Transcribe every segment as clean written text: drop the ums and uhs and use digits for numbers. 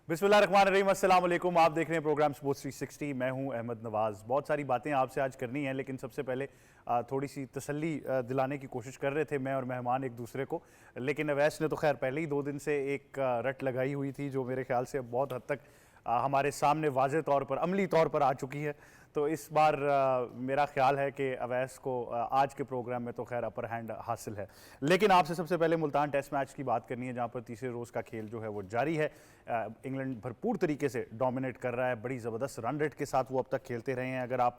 बिस्मिल्लाहिर्रहमानिर्रहीम, अस्सलाम वालेकुम। आप देख रहे हैं प्रोग्राम स्पोर्ट्स 360। मैं हूं अहमद नवाज़। बहुत सारी बातें आपसे आज करनी हैं, लेकिन सबसे पहले थोड़ी सी तसल्ली दिलाने की कोशिश कर रहे थे मैं और मेहमान एक दूसरे को। लेकिन अवैस ने तो खैर पहले ही 2 दिन से एक रट लगाई हुई थी, जो मेरे ख्याल से बहुत हद तक हमारे सामने वाज़े तौर पर, अमली तौर पर आ चुकी है। तो इस बार मेरा ख्याल है कि अवैस को आज के प्रोग्राम में तो खैर अपर हैंड हासिल है। लेकिन आपसे सबसे पहले मुल्तान टेस्ट मैच की बात करनी है, जहां पर तीसरे रोज़ का खेल जो है वो जारी है। इंग्लैंड भरपूर तरीके से डोमिनेट कर रहा है, बड़ी ज़बरदस्त रन रेट के साथ वो अब तक खेलते रहे हैं। अगर आप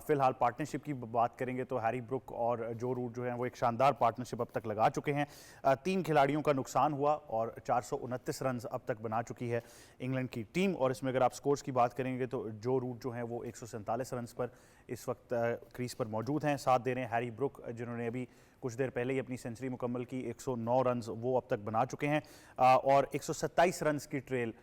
फिलहाल पार्टनरशिप की बात करेंगे तो हैरी ब्रुक और जो रूट जो है वो एक शानदार पार्टनरशिप अब तक लगा चुके हैं। 3 खिलाड़ियों का नुकसान हुआ और 429 रन अब तक बना चुकी है इंग्लैंड की टीम। और इसमें अगर आप स्कोर्स की बात करेंगे तो जो रूट जो है वो 147 रन पर इस वक्त क्रीज पर मौजूद हैं। साथ दे रहे हैं हैरी ब्रुक, जिन्होंने अभी कुछ देर पहले ही अपनी सेंचुरी मुकम्मल की। 109 रन वो अब तक बना चुके हैं और 127 रन की ट्रेल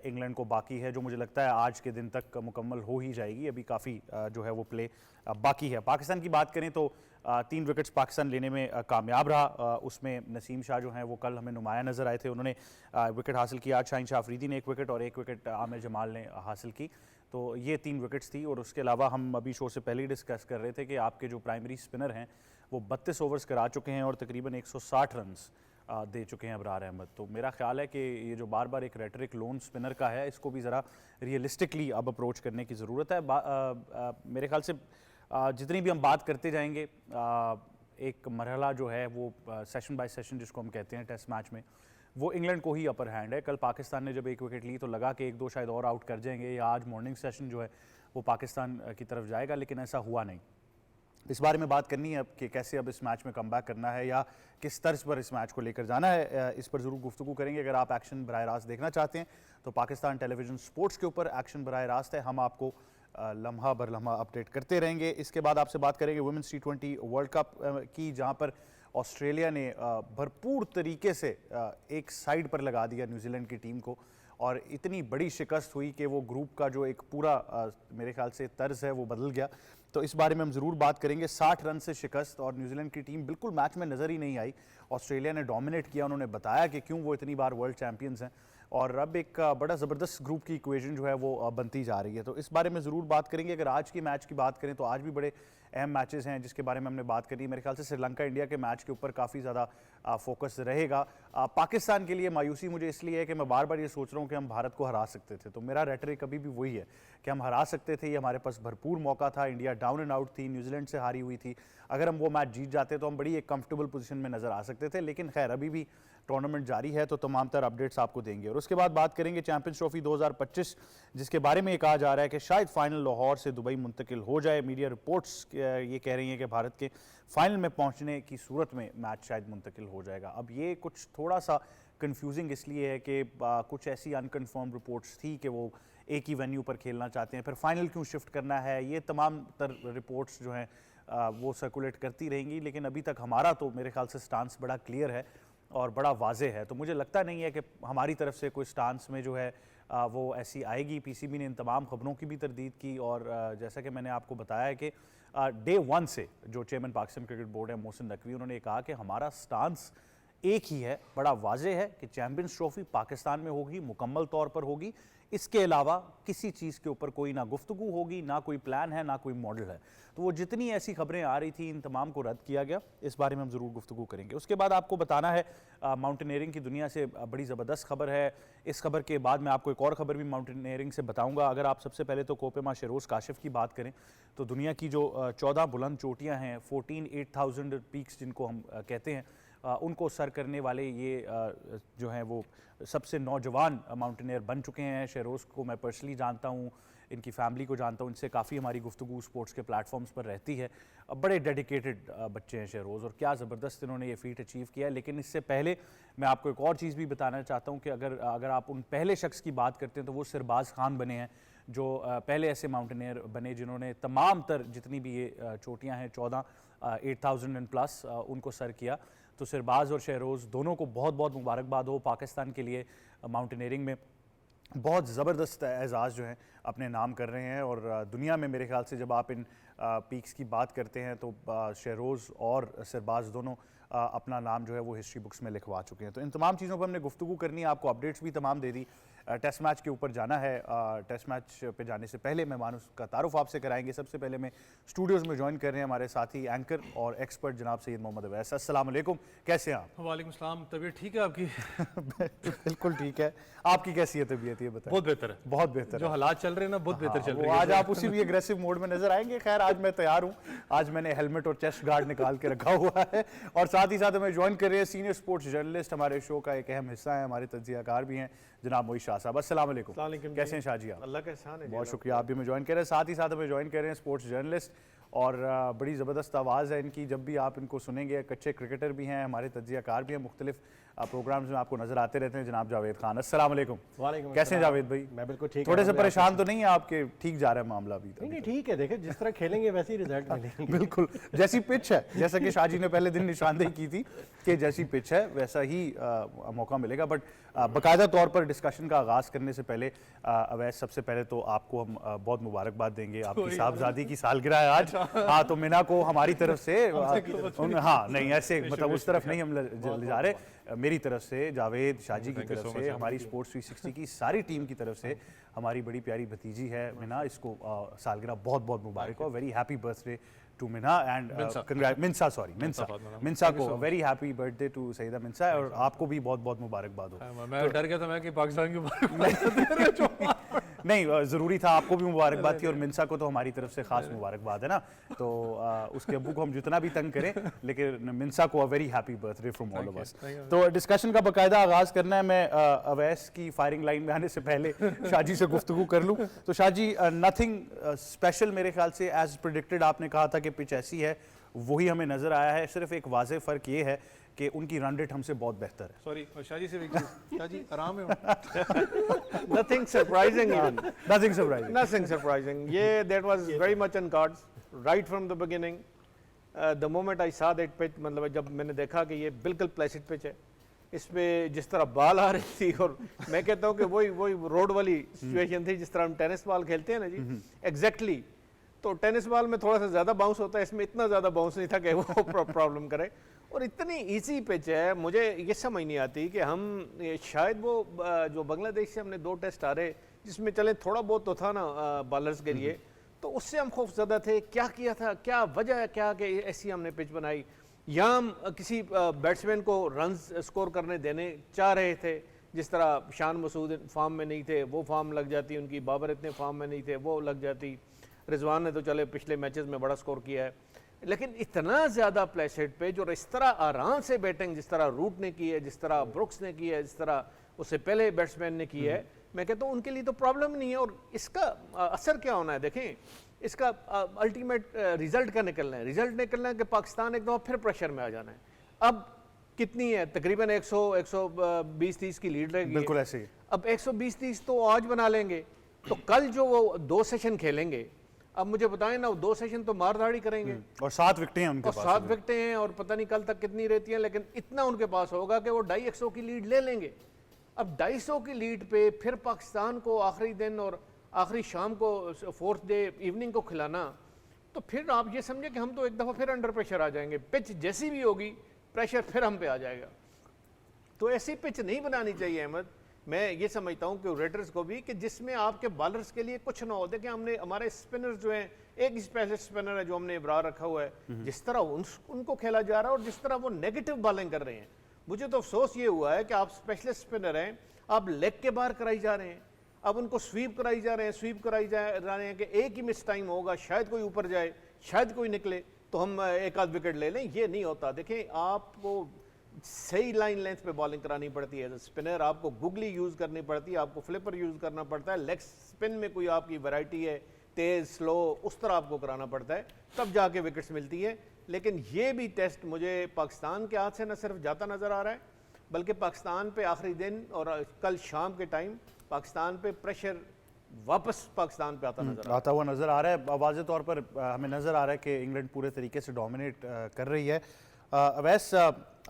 इंग्लैंड को बाकी है, जो मुझे लगता है आज के दिन तक मुकम्मल हो ही जाएगी। अभी काफ़ी जो है वो प्ले बाकी है। पाकिस्तान की बात करें तो 3 विकेट्स पाकिस्तान लेने में कामयाब रहा। उसमें नसीम शाह जो हैं वो कल हमें नुमाया नज़र आए थे, उन्होंने विकेट हासिल किया। आज शाहीन शाह अफरीदी ने 1 विकेट और 1 विकेट आमिर जमाल ने हासिल की। तो ये 3 विकेट्स थी। और उसके अलावा हम अभी शो से पहले ही डिस्कस कर रहे थे कि आपके जो प्राइमरी स्पिनर हैं वो 32 ओवर्स करा चुके हैं और तकरीबन 160 रन दे चुके हैं अबरार अहमद। तो मेरा ख्याल है कि ये जो बार बार एक रेटरिक लोन स्पिनर का है, इसको भी ज़रा रियलिस्टिकली अब अप्रोच करने की ज़रूरत है। मेरे ख्याल से जितनी भी हम बात करते जाएंगे, एक मरहला जो है वो सेशन बाय सेशन जिसको हम कहते हैं टेस्ट मैच में, वो इंग्लैंड को ही अपर हैंड है। कल पाकिस्तान ने जब 1 विकेट ली तो लगा कि 1-2 शायद और आउट कर जाएंगे, या आज मॉर्निंग सेशन जो है वो पाकिस्तान की तरफ जाएगा, लेकिन ऐसा हुआ नहीं। इस बारे में बात करनी है अब कि कैसे अब इस मैच में कमबैक करना है या किस तर्ज पर इस मैच को लेकर जाना है। इस पर ज़रूर गुफ्तगू करेंगे। अगर आप एक्शन बराह रास्त देखना चाहते हैं तो पाकिस्तान टेलीविजन स्पोर्ट्स के ऊपर एक्शन बराह रास्त है, हम आपको लम्हा बर लम्हा अपडेट करते रहेंगे। इसके बाद आपसे बात करेंगे वुमेन्स T20 वर्ल्ड कप की, जहां पर ऑस्ट्रेलिया ने भरपूर तरीके से एक साइड पर लगा दिया न्यूजीलैंड की टीम को और इतनी बड़ी शिकस्त हुई कि वो ग्रुप का जो एक पूरा मेरे ख्याल से तर्ज है वो बदल गया। तो इस बारे में हम ज़रूर बात करेंगे। 60 रन से शिकस्त और न्यूजीलैंड की टीम बिल्कुल मैच में नज़र ही नहीं आई। ऑस्ट्रेलिया ने डोमिनेट किया, उन्होंने बताया कि क्यों वो इतनी बार वर्ल्ड चैंपियंस हैं और अब एक बड़ा ज़बरदस्त ग्रुप की इक्वेशन जो है वो बनती जा रही है। तो इस बारे में ज़रूर बात करेंगे। अगर आज की मैच की बात करें तो आज भी बड़े अहम मैचेस हैं जिसके बारे में हमने बात करी। मेरे ख्याल से श्रीलंका इंडिया के मैच के ऊपर काफ़ी ज़्यादा फोकस रहेगा। पाकिस्तान के लिए मायूसी मुझे इसलिए है कि मैं बार बार ये सोच रहा हूँ कि हम भारत को हरा सकते थे। तो मेरा रेटरिक अभी भी वही है कि हम हरा सकते थे, ये हमारे पास भरपूर मौका था। इंडिया डाउन एंड आउट थी, न्यूजीलैंड से हारी हुई थी। अगर हम वो मैच जीत जाते तो हम बड़ी एक कंफर्टेबल पोजीशन में नजर आ सकते थे। लेकिन खैर अभी भी टूर्नामेंट जारी है तो तमाम तरह अपडेट्स आपको देंगे। और उसके बाद बात करेंगे चैंपियंस ट्रॉफी 2025, जिसके बारे में ये कहा जा रहा है कि शायद फाइनल लाहौर से दुबई मुंतकिल हो जाए। मीडिया रिपोर्ट्स ये कह रही हैं कि भारत के फाइनल में पहुंचने की सूरत में मैच शायद मुंतकिल हो जाएगा। अब ये कुछ थोड़ा सा कंफ्यूजिंग इसलिए है कि कुछ ऐसी अनकन्फर्म रिपोर्ट्स थी कि वो एक ही वेन्यू पर खेलना चाहते हैं, फिर फाइनल क्यों शिफ्ट करना है, ये तमाम तर रिपोर्ट्स जो हैं वो सर्कुलेट करती रहेंगी। लेकिन अभी तक हमारा तो मेरे ख्याल से स्टांस बड़ा क्लियर है और बड़ा वाजे है। तो मुझे लगता नहीं है कि हमारी तरफ से कोई स्टांस में जो है वो ऐसी आएगी। पीसीबी ने इन तमाम खबरों की भी तरदीद की और जैसा कि मैंने आपको बताया है कि डे 1 से जो चेयरमैन पाकिस्तान क्रिकेट बोर्ड है मोहसिन नकवी, उन्होंने कहा कि हमारा स्टांस एक ही है, बड़ा वाजे है कि चैंपियंस ट्रॉफी पाकिस्तान में होगी, मुकम्मल तौर पर होगी। इसके अलावा किसी चीज़ के ऊपर कोई ना गुफ्तगू होगी, ना कोई प्लान है, ना कोई मॉडल है। तो वो जितनी ऐसी खबरें आ रही थी इन तमाम को रद्द किया गया। इस बारे में हम ज़रूर गुफ्तगू करेंगे। उसके बाद आपको बताना है माउंटेनियरिंग की दुनिया से बड़ी ज़बरदस्त खबर है। इस खबर के बाद मैं आपको एक और खबर भी माउंटेनियरिंग से बताऊँगा। अगर आप सबसे पहले तो कोपेमा शेरोज़ काशिफ की बात करें तो दुनिया की जो 14 बुलंद चोटियाँ हैं, 14,800 पीक्स जिनको हम कहते हैं, उनको सर करने वाले ये जो हैं वो सबसे नौजवान माउंटेनियर बन चुके हैं। शेरोज़ को मैं पर्सनली जानता हूँ, इनकी फैमिली को जानता हूँ, इनसे काफ़ी हमारी गुफ्तगू स्पोर्ट्स के प्लेटफॉर्म्स पर रहती है। बड़े डेडिकेटेड बच्चे हैं शेरोज़ और क्या ज़बरदस्त इन्होंने ये फीट अचीव किया है। लेकिन इससे पहले मैं आपको एक और चीज़ भी बताना चाहता हूँ कि अगर आप उन पहले शख्स की बात करते हैं तो वो सिरबाज खान बने हैं, जो पहले ऐसे माउंटेनियर बने जिन्होंने तमाम तर जितनी भी ये चोटियाँ हैं 14 8,000 एंड प्लस उनको सर किया। तो सिरबाज और शेरोज़ दोनों को बहुत बहुत मुबारकबाद हो। पाकिस्तान के लिए माउंटेनियरिंग में बहुत ज़बरदस्त एजाज़ जो हैं अपने नाम कर रहे हैं और दुनिया में मेरे ख्याल से जब आप इन पीक्स की बात करते हैं तो शेरोज़ और सिरबाज दोनों अपना नाम जो है वो हिस्ट्री बुक्स में लिखवा चुके हैं। तो इन तमाम चीज़ों पर हमने गुफ्तगू करनी है, आपको अपडेट्स भी तमाम दे दी। टेस्ट मैच के ऊपर जाना है। टेस्ट मैच पे जाने से पहले मेहमान का तारुफ आपसे कराएंगे। सबसे पहले मैं स्टूडियोज़ में ज्वाइन कर रहे हैं हमारे साथी एंकर और एक्सपर्ट जनाब सैयद मोहम्मद अवैस। अस्सलाम वालेकुम, कैसे हैं आप? वालेकुम सलाम। तबीयत ठीक है आपकी? बिल्कुल ठीक है। आपकी कैसी है तबीयत, ये बताएं। बहुत बेहतर है, बहुत बेहतर जो है। हालात चल रहे हैं ना बहुत बेहतर चल रहे वो हैं। आज आप उसी भी एग्रेसिव मोड में नजर आएंगे। खैर आज मैं तैयार हूँ, आज मैंने हेलमेट और चेस्ट गार्ड निकाल के रखा हुआ है। और साथ ही साथ हमें ज्वाइन कर रहे हैं सीनियर स्पोर्ट्स जर्नलिस्ट, हमारे शो का एक अहम हिस्सा है, हमारे तज्जियाकार भी हैं जनाब मोहित शाह साहब। अस्सलाम वालेकुम, कैसे हैं शाह जी आप? अल्लाह का एहसान है। बहुत शुक्रिया, आप भी हमें ज्वाइन कर रहे हैं। साथ ही साथ हमें ज्वाइन कर रहे हैं स्पोर्ट्स जर्नलिस्ट और बड़ी ज़बरदस्त आवाज़ है इनकी, जब भी आप इनको सुनेंगे। कच्चे क्रिकेटर भी हैं, हमारे तज्जियाकार भी हैं, मुख्तलिफ प्रोग्राम्स में आपको नजर आते रहते हैं। जनाब जावेद खान, अस्सलाम वालेकुम। वालेकुम कैसे हैं जावेद भाई? मैं बिल्कुल ठीक। थोड़े से परेशान तो नहीं है आपके? ठीक जा रहा है मामला अभी तक? नहीं ठीक है, देखे जिस तरह खेलेंगे वैसे ही रिजल्ट मिलेंगे। बिल्कुल, जैसी पिच है, जैसा कि शाह जी ने पहले दिन निशानदेही की थी कि जैसी पिच है वैसा ही मौका मिलेगा। बट बाकायदा तौर पर डिस्कशन का आगाज़ करने से पहले अवैस, सबसे पहले तो आपको हम बहुत मुबारकबाद देंगे। आपकी साहबजादी की सालगिरह है आज। हाँ, तो मिना को हमारी तरफ से हाँ नहीं ऐसे मतलब उस तरफ नहीं हम ले जा रहे, मेरी तरफ से, जावेद शाह जी की तरफ से, हमारी स्पोर्ट्स 360 की सारी टीम की तरफ से, हमारी बड़ी प्यारी भतीजी है मिना, इसको सालगिरह बहुत बहुत मुबारक हो। Very happy birthday to Mina and Minsa को very happy birthday to Saida Minsa, और आपको भी बहुत बहुत मुबारकबाद हो। मैं डर गया था मैं कि पाकिस्तान के नहीं, ज़रूरी था, आपको भी मुबारकबाद थी और मिंसा को तो हमारी तरफ से खास मुबारकबाद है ना। तो उसके अब्बू को हम जितना भी तंग करें, लेकिन मिंसा को a very happy birthday from all of us. तो डिस्कशन का बाकायदा आगाज़ करना है। मैं अवैस की फायरिंग लाइन में आने से पहले शाह जी से गुफ्तगू कर लूँ। तो शाह जी, नथिंग स्पेशल मेरे ख्याल से, एज प्रेडिक्टेड आपने कहा था कि पिच ऐसी है, वही हमें नज़र आया है। सिर्फ एक वाज़ेह फ़र्क ये है कि उनकी रन रेट हमसे बहुत बेहतर है। सॉरी शाह जी से शाह जी आराम है। Nothing surprising even. Nothing surprising. Nothing surprising. Yeah, that was very much on cards right from the beginning. The moment I saw that pitch, मतलब जब मैंने देखा कि ये बिल्कुल प्लेसिड पिच है, इस पे जिस तरह बॉल आ रही थी, और मैं कहता हूँ कि वही रोड वाली सिचुएशन थी जिस तरह हम टेनिस बॉल खेलते हैं ना जी, एग्जैक्टली। तो टेनिस बॉल में थोड़ा सा ज़्यादा बाउंस होता है, इसमें इतना ज़्यादा बाउंस नहीं था कि वो प्रॉब्लम करे। और इतनी इजी पिच है, मुझे ये समझ नहीं आती कि हम शायद वो जो बांग्लादेश से हमने 2 टेस्ट हारे, जिसमें चले थोड़ा बहुत तो था ना बॉलर्स के लिए, तो उससे हम खौफजदा थे। क्या किया था, क्या वजह है, क्या कि ऐसी हमने पिच बनाई, या हम किसी बैट्समैन को रन्स स्कोर करने देने चाह रहे थे। जिस तरह शान मसूद फॉर्म में नहीं थे, वो फॉर्म लग जाती उनकी, बाबर इतने फॉर्म में नहीं थे, वो लग जाती। रिजवान ने तो चले पिछले मैचेस में बड़ा स्कोर किया है, लेकिन इतना ज़्यादा प्लेसेट पे जो इस तरह आराम से बैटिंग, जिस तरह रूट ने की है, जिस तरह ब्रुक्स ने की है, जिस तरह उससे पहले बैट्समैन ने की है, मैं कहता हूँ उनके लिए तो प्रॉब्लम नहीं है। और इसका असर क्या होना है, देखें इसका अल्टीमेट रिजल्ट क्या निकलना है। रिजल्ट निकलना है कि पाकिस्तान एक दफ़ा फिर प्रेशर में आ जाना है। अब कितनी है, तकरीबन 120-130 की लीड रहेगी। बिल्कुल ऐसे ही। अब 120-130 तो आज बना लेंगे, तो कल जो वो 2 सेशन खेलेंगे, अब मुझे बताएं ना, 2 सेशन तो मारधाड़ी करेंगे, और 7 विकेटें हैं उनके पास, 7 विकेटें हैं, और पता नहीं कल तक कितनी रहती हैं, लेकिन इतना उनके पास होगा कि वो 250 की लीड ले लेंगे। अब 250 की लीड पे फिर पाकिस्तान को आखिरी दिन और आखिरी शाम को 4th डे इवनिंग को खिलाना, तो फिर आप ये समझे कि हम तो एक दफ़ा फिर अंडर प्रेशर आ जाएंगे। पिच जैसी भी होगी, प्रेशर फिर हम पे आ जाएगा। तो ऐसी पिच नहीं बनानी चाहिए अहमद। मैं ये समझता हूँ कि रेडर्स को भी, कि जिसमें आपके बॉलर्स के लिए कुछ ना हो। देखिए हमने हमारे स्पिनर्स जो हैं, एक स्पेशलिस्ट स्पिनर है जो हमने इब्रार रखा हुआ है, जिस तरह उनको खेला जा रहा है और जिस तरह वो नेगेटिव बॉलिंग कर रहे हैं, मुझे तो अफसोस ये हुआ है कि आप स्पेशलिस्ट स्पिनर हैं, आप लेग के बाहर कराई जा रहे हैं, अब उनको स्वीप कराई जा रहे हैं, स्वीप कराई जा रहे हैं कि एक ही मिस टाइम होगा, शायद कोई ऊपर जाए, शायद कोई निकले तो हम एक आध विकेट ले लें। ये नहीं होता। देखें आपको सही लाइन लेंथ पे बॉलिंग करानी पड़ती है। स्पिनर आपको गुगली यूज़ करनी पड़ती है, आपको फ्लिपर यूज़ करना पड़ता है, लेग स्पिन में कोई आपकी वैरायटी है, तेज़ स्लो, उस तरह आपको कराना पड़ता है, तब जाके विकेट्स मिलती है। लेकिन ये भी टेस्ट मुझे पाकिस्तान के हाथ से न सिर्फ जाता नज़र आ रहा है, बल्कि पाकिस्तान पे आखिरी दिन और कल शाम के टाइम पाकिस्तान पे प्रेशर वापस पाकिस्तान पे आता हुआ नज़र आ रहा है। वाज़ेह तौर पर हमें नज़र आ रहा है कि इंग्लैंड पूरे तरीके से डोमिनेट कर रही है। अवैस,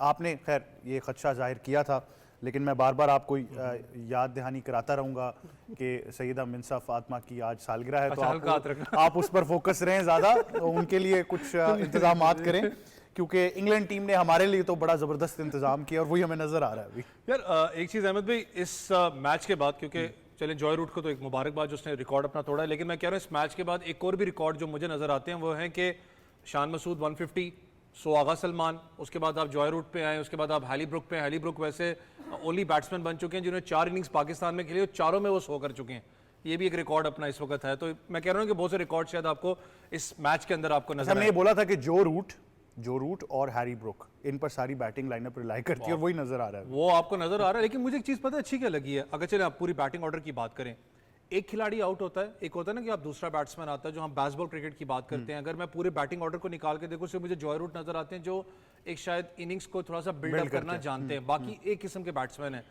आपने खैर ये खदशा जाहिर किया था, लेकिन मैं बार बार आपको याद दहानी कराता रहूँगा कि सैयदा मिंसा फातिमा की आज सालगिरह है, तो आप उस पर फोकस रहें ज़्यादा, तो उनके लिए कुछ इंतजामात करें, क्योंकि इंग्लैंड टीम ने हमारे लिए तो बड़ा ज़बरदस्त इंतजाम किया और वही हमें नज़र आ रहा है अभी। यार एक चीज़ अहमद भाई, इस मैच के बाद, क्योंकि चलें जॉय रूट को तो एक मुबारकबाद जो उसने रिकॉर्ड अपना तोड़ा है, लेकिन मैं कह रहा हूँ इस मैच के बाद एक और भी रिकॉर्ड जो मुझे नज़र आते हैं वो है कि शान मसूद 150, सो आगा सलमान, उसके बाद आप जॉय रूट पे आए, उसके बाद आप हैली ब्रुक पे। हैली ब्रुक वैसे ओनली बैट्समैन बन चुके हैं जिन्होंने 4 इनिंग्स पाकिस्तान में खेली और चारों में वो 100 कर चुके हैं। ये भी एक रिकॉर्ड अपना इस वक्त है। तो मैं कह रहा हूँ कि बहुत से रिकॉर्ड शायद आपको इस मैच के अंदर आपको नजर हमने ये बोला था कि जो रूट और हैरी ब्रुक, इन पर सारी बैटिंग लाइनअप रिलाई करती है और वही नजर आ रहा है। वो आपको नजर आ रहा है। लेकिन मुझे एक चीज पता है अच्छी क्या लगी है, अगर चले आप पूरी बैटिंग ऑर्डर की बात करें, एक खिलाड़ी आउट होता है, एक होता है ना कि आप दूसरा बैट्समैन आता है, जो हम बेसबॉल क्रिकेट की बात करते हैं। अगर मैं पूरे बैटिंग ऑर्डर को निकाल के देखूं, सिर्फ मुझे जॉय रूट नजर आते हैं जो एक शायद इनिंग्स को थोड़ा सा बिल्डअप करना जानते हैं, बाकी एक किस्म के बैट्समैन हैं।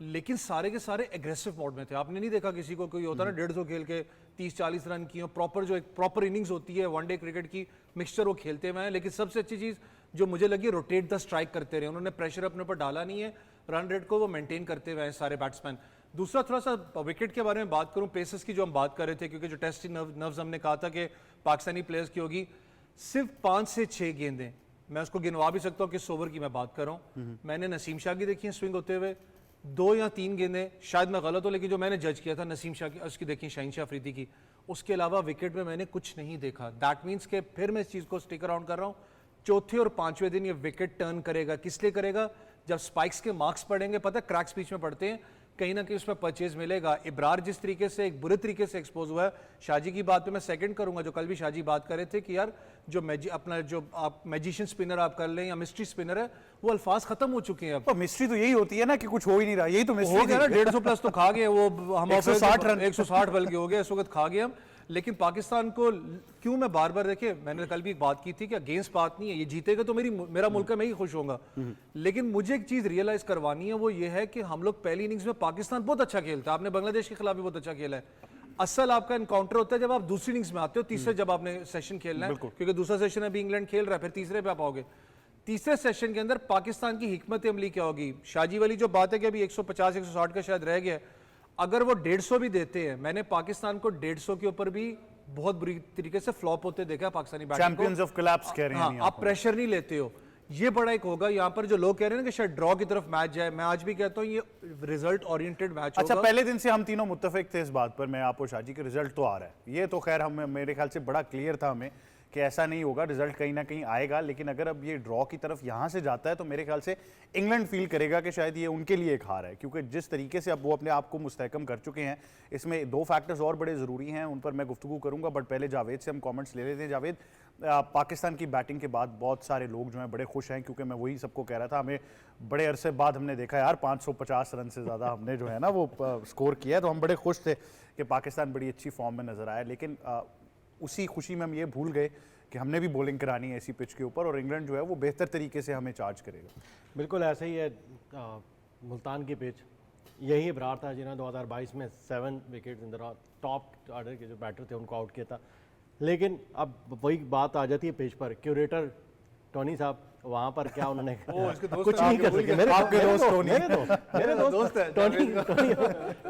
लेकिन सारे के सारे एग्रेसिव मोड में थे। आपने नहीं देखा किसी को, कोई होता है ना 150 खेल के 30-40 रन की प्रॉपर, जो एक प्रॉपर इनिंग्स होती है वनडे क्रिकेट की मिक्सचर, वो खेलते हुए हैं। लेकिन सबसे अच्छी चीज जो मुझे लगी, रोटेट द स्ट्राइक करते रहे उन्होंने, प्रेशर अपने ऊपर डाला नहीं है, रन रेट को वो मेंटेन करते हुए हैं सारे बैट्समैन। दूसरा थोड़ा सा विकेट के बारे में बात करूं, पेसर्स की जो हम बात कर रहे थे, क्योंकि जो टेस्ट नर्व्स हमने कहा था कि पाकिस्तानी प्लेयर्स की होगी, सिर्फ 5 से 6 गेंदें, मैं उसको गिनवा भी सकता हूँ किस ओवर की मैं बात कर रहा हूँ। मैंने नसीम शाह की देखी है स्विंग होते हुए, 2 या 3 गेंदें, शायद मैं गलत हूँ, लेकिन जो मैंने जज किया था नसीम शाह की, उसकी देखी शाहीन शाह अफरीदी की, उसके अलावा विकेट में मैंने कुछ नहीं देखा। दैट मीन्स के फिर मैं इस चीज़ को स्टिक अराउंड कर रहा हूँ, चौथे और 5वें दिन ये विकेट टर्न करेगा। किस लिए करेगा? जब स्पाइक्स के मार्क्स पड़ेंगे, पता है क्रैक्स बीच में पड़ते हैं, कहीं ना कहीं उसमें परचेज मिलेगा। इब्रार जिस तरीके से एक बुरे तरीके से एक्सपोज हुआ है, शाहजी की बात पे मैं सेकंड करूंगा, जो कल भी शाहजी बात कर रहे थे कि यार जो अपना जो आप मैजिशियन स्पिनर आप कर लें या मिस्ट्री स्पिनर है, वो अल्फाज खत्म हो चुके हैं अब। तो मिस्ट्री तो यही होती है ना कि कुछ हो ही नहीं रहा, यही तो मिस्ट्री हो गया ना, 150 प्लस तो खा गए वो, हम 160 रन 160 बल्कि हो गया इस वक्त खा गए हम। लेकिन पाकिस्तान को क्यों मैं बार बार, देखिए मैंने कल भी एक बात की थी कि अगेंस्ट बात नहीं है, ये जीतेगा तो मेरा मुल्क है, मैं ही खुश होऊंगा। लेकिन मुझे एक चीज रियलाइज करवानी है, वो ये है कि हम लोग पहली इनिंग्स में पाकिस्तान बहुत अच्छा खेलता है, आपने बांग्लादेश के खिलाफ भी बहुत अच्छा खेला है। असल आपका एनकाउंटर होता है जब आप दूसरी इनिंग्स में आते हो, तीसरे जब आपने सेशन खेलना है, क्योंकि दूसरा सेशन अभी इंग्लैंड खेल रहा है, फिर तीसरे पे आप आओगे। तीसरे सेशन के अंदर पाकिस्तान की हिकमत अमली क्या होगी? शाहजी वाली जो बात है कि अभी 150-160 का शायद रह गया, अगर वो 150 भी देते हैं, मैंने पाकिस्तान को 150 के ऊपर भी बहुत बुरी तरीके से फ्लॉप होते देखा पाकिस्तानी बैटिंग को। चैंपियंस ऑफ कोलैप्स कह रहे हैं। आप प्रेशर नहीं लेते हो, ये बड़ा एक होगा। यहाँ पर जो लोग कह रहे हैं ना कि शायद ड्रॉ की तरफ मैच जाए, मैं आज भी कहता हूँ ये रिजल्ट ओरिएंटेड मैच अच्छा, होगा। पहले दिन से हम तीनों मुत्तफिक थे इस बात पर, मैं आप और शाहजी, के रिजल्ट तो आ रहा है, ये तो खैर हम मेरे ख्याल से बड़ा क्लियर था हमें कि ऐसा नहीं होगा, रिजल्ट कहीं ना कहीं आएगा। लेकिन अगर अब ये ड्रॉ की तरफ यहाँ से जाता है तो मेरे ख्याल से इंग्लैंड फील करेगा कि शायद ये उनके लिए एक हार है, क्योंकि जिस तरीके से अब वो अपने आप को मुस्तहकम कर चुके हैं। इसमें 2 फैक्टर्स और बड़े ज़रूरी हैं, उन पर मैं गुफ्तगू करूँगा, बट पहले जावेद से हम कॉमेंट्स ले लेते हैं। जावेद, पाकिस्तान की बैटिंग के बाद बहुत सारे लोग जो हैं बड़े खुश हैं, क्योंकि मैं वही सबको कह रहा था, हमें बड़े अरसे बाद हमने देखा यार 550 रन से ज़्यादा हमने जो है ना वो स्कोर किया है, तो हम बड़े खुश थे कि पाकिस्तान बड़ी अच्छी फॉर्म में नज़र आया। लेकिन उसी खुशी में हम ये भूल गए कि हमने भी बॉलिंग करानी है ऐसी पिच के ऊपर, और इंग्लैंड जो है वो बेहतर तरीके से हमें चार्ज करेगा। बिल्कुल ऐसे ही है। मुल्तान की पिच, यही इब्रार था जिन्होंने 2022 में 7 wicket in the top order के जो बैटर थे उनको आउट किया था। लेकिन अब वही बात आ जाती है पिच पर, क्यूरेटर टोनी साहब वहाँ पर क्या उन्होंने कुछ नहीं कर सके। मेरे दोस्त टोनी,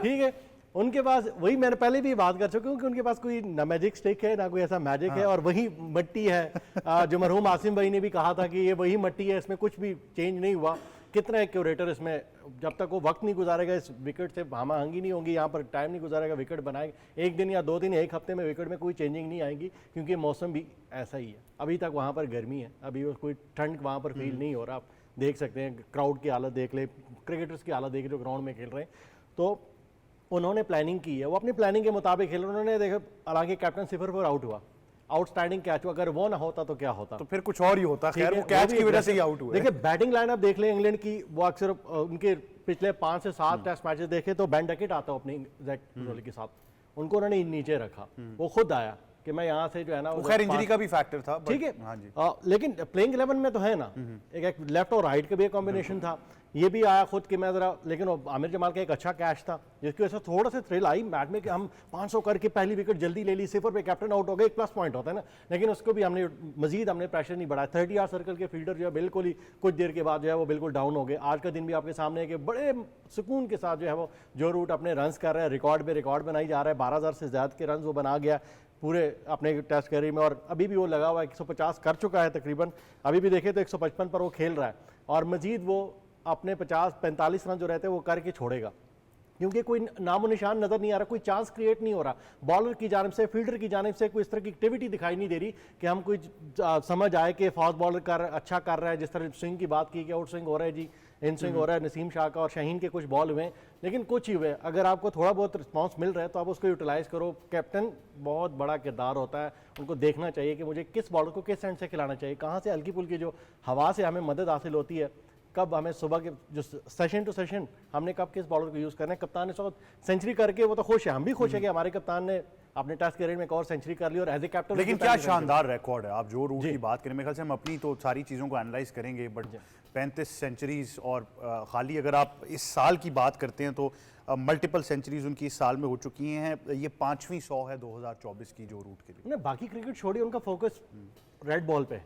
ठीक है, उनके पास वही मैंने पहले भी बात कर चुका हूँ कि उनके पास कोई ना मैजिक स्टिक है ना कोई ऐसा मैजिक है, और वही मट्टी है जो मरहूम आसिम भाई ने भी कहा था कि ये वही मट्टी है, इसमें कुछ भी चेंज नहीं हुआ। कितना एक क्यूरेटर इसमें जब तक वो वक्त नहीं गुजारेगा इस विकेट से हमआहंगी नहीं होगी, यहाँ पर टाइम नहीं गुजारेगा, विकेट बनाएगा 1 दिन या 2 दिन, 1 हफ्ते में विकेट में कोई चेंजिंग नहीं आएगी, क्योंकि मौसम भी ऐसा ही है। अभी तक वहाँ पर गर्मी है, अभी कोई ठंड वहाँ पर फील नहीं हो रहा। आप देख सकते हैं क्राउड की हालत देख ले, क्रिकेटर्स की हालत देख ले जो ग्राउंड में खेल रहे हैं। तो उन्होंने प्लानिंग की है, वो अपनी प्लानिंग के मुताबिक खेल, उन्होंने देखा, हालांकि कैप्टन सिफर पर आउट हुआ, आउटस्टैंडिंग कैच हुआ, अगर वो ना होता तो क्या होता, तो फिर कुछ और ही होता। खैर वो कैच की वजह से ही आउट हुआ। देखिए बैटिंग लाइनअप देख ले इंग्लैंड की, वो अक्सर उनके पिछले 5 से 7 टेस्ट मैचेस देखे तो बेन डकेट आता अपनी के साथ, उनको उन्होंने नीचे रखा, वो खुद आया कि मैं यहाँ से जो है ना, खैर इंजरी का भी फैक्टर था, ठीक है। हाँ जी, लेकिन प्लेइंग 11 में तो है ना, एक लेफ्ट और राइट का भी एक कॉम्बिनेशन था, ये भी आया खुद कि मैं जरा, लेकिन आमिर जमाल का एक अच्छा कैच था जिसकी वजह से थोड़ा सा थ्रिल आई मैच में कि हम 500 करके पहली विकेट जल्दी ले ली, सिफर पे कैप्टन आउट हो गए, एक प्लस पॉइंट होता है ना। लेकिन उसको भी हमने मजीद प्रेशर नहीं बढ़ाया। 30 यार्ड सर्कल के फील्डर जो है बिल्कुल ही कुछ देर के बाद जो है वो बिल्कुल डाउन हो गए। आज का दिन भी आपके सामने है कि बड़े सुकून के साथ जो है वो जो रूट अपने रन्स कर रहे हैं, रिकॉर्ड पे रिकॉर्ड बनाई जा रहा है, 12,000 से ज़्यादा के रन वो बना गया। पूरे अपने टेस्ट कैरियर में, और अभी भी वो लगा हुआ है, 150 कर चुका है तकरीबन, अभी भी देखे तो 155 पर वो खेल रहा है, और मजीद वो अपने 50-45 रन जो रहते हैं वो करके छोड़ेगा, क्योंकि कोई नामो निशान नज़र नहीं आ रहा, कोई चांस क्रिएट नहीं हो रहा, बॉलर की जानिब से, फील्डर की जानिब से कोई इस तरह की एक्टिविटी दिखाई नहीं दे रही कि हम कोई समझ आए कि फास्ट बॉलर अच्छा कर रहा है। जिस तरह स्विंग की बात की कि आउट स्विंग हो रहा है जी, इन स्विंग हो रहा है, नसीम शाह का और शाहीन के कुछ बॉल हुए, लेकिन कुछ ही हुए। अगर आपको थोड़ा बहुत रिस्पॉन्स मिल रहा है तो आप उसको यूटिलाइज़ करो। कैप्टन बहुत बड़ा किरदार होता है, उनको देखना चाहिए कि मुझे किस बॉलर को किस एंड से खिलाना चाहिए, कहाँ से हल्की फुल्की जो हवा से हमें मदद हासिल होती है, कब हमें सुबह के जो सेशन टू सेशन हमने कब किस बॉलर को यूज़ करना है। कप्तान ने इस वक्त सेंचुरी करके वो तो खुश है, हम भी खुश है कि हमारे कप्तान ने अपने टेस्ट कैरियर में एक और सेंचुरी कर ली, और एज ए कैप्टन। लेकिन क्या शानदार रिकॉर्ड है। आप जो रूट की बात करें, मेरे ख्याल से हम अपनी तो सारी चीज़ों को एनालाइज करेंगे, बट 35 सेंचुरीज, और खाली अगर आप इस साल की बात करते हैं तो मल्टीपल सेंचुरीज उनकी इस साल में हो चुकी हैं। ये 5वीं 100 है 2024 की जो रूट के लिए। नहीं, बाकी क्रिकेट छोड़िए, उनका फोकस रेड बॉल पे,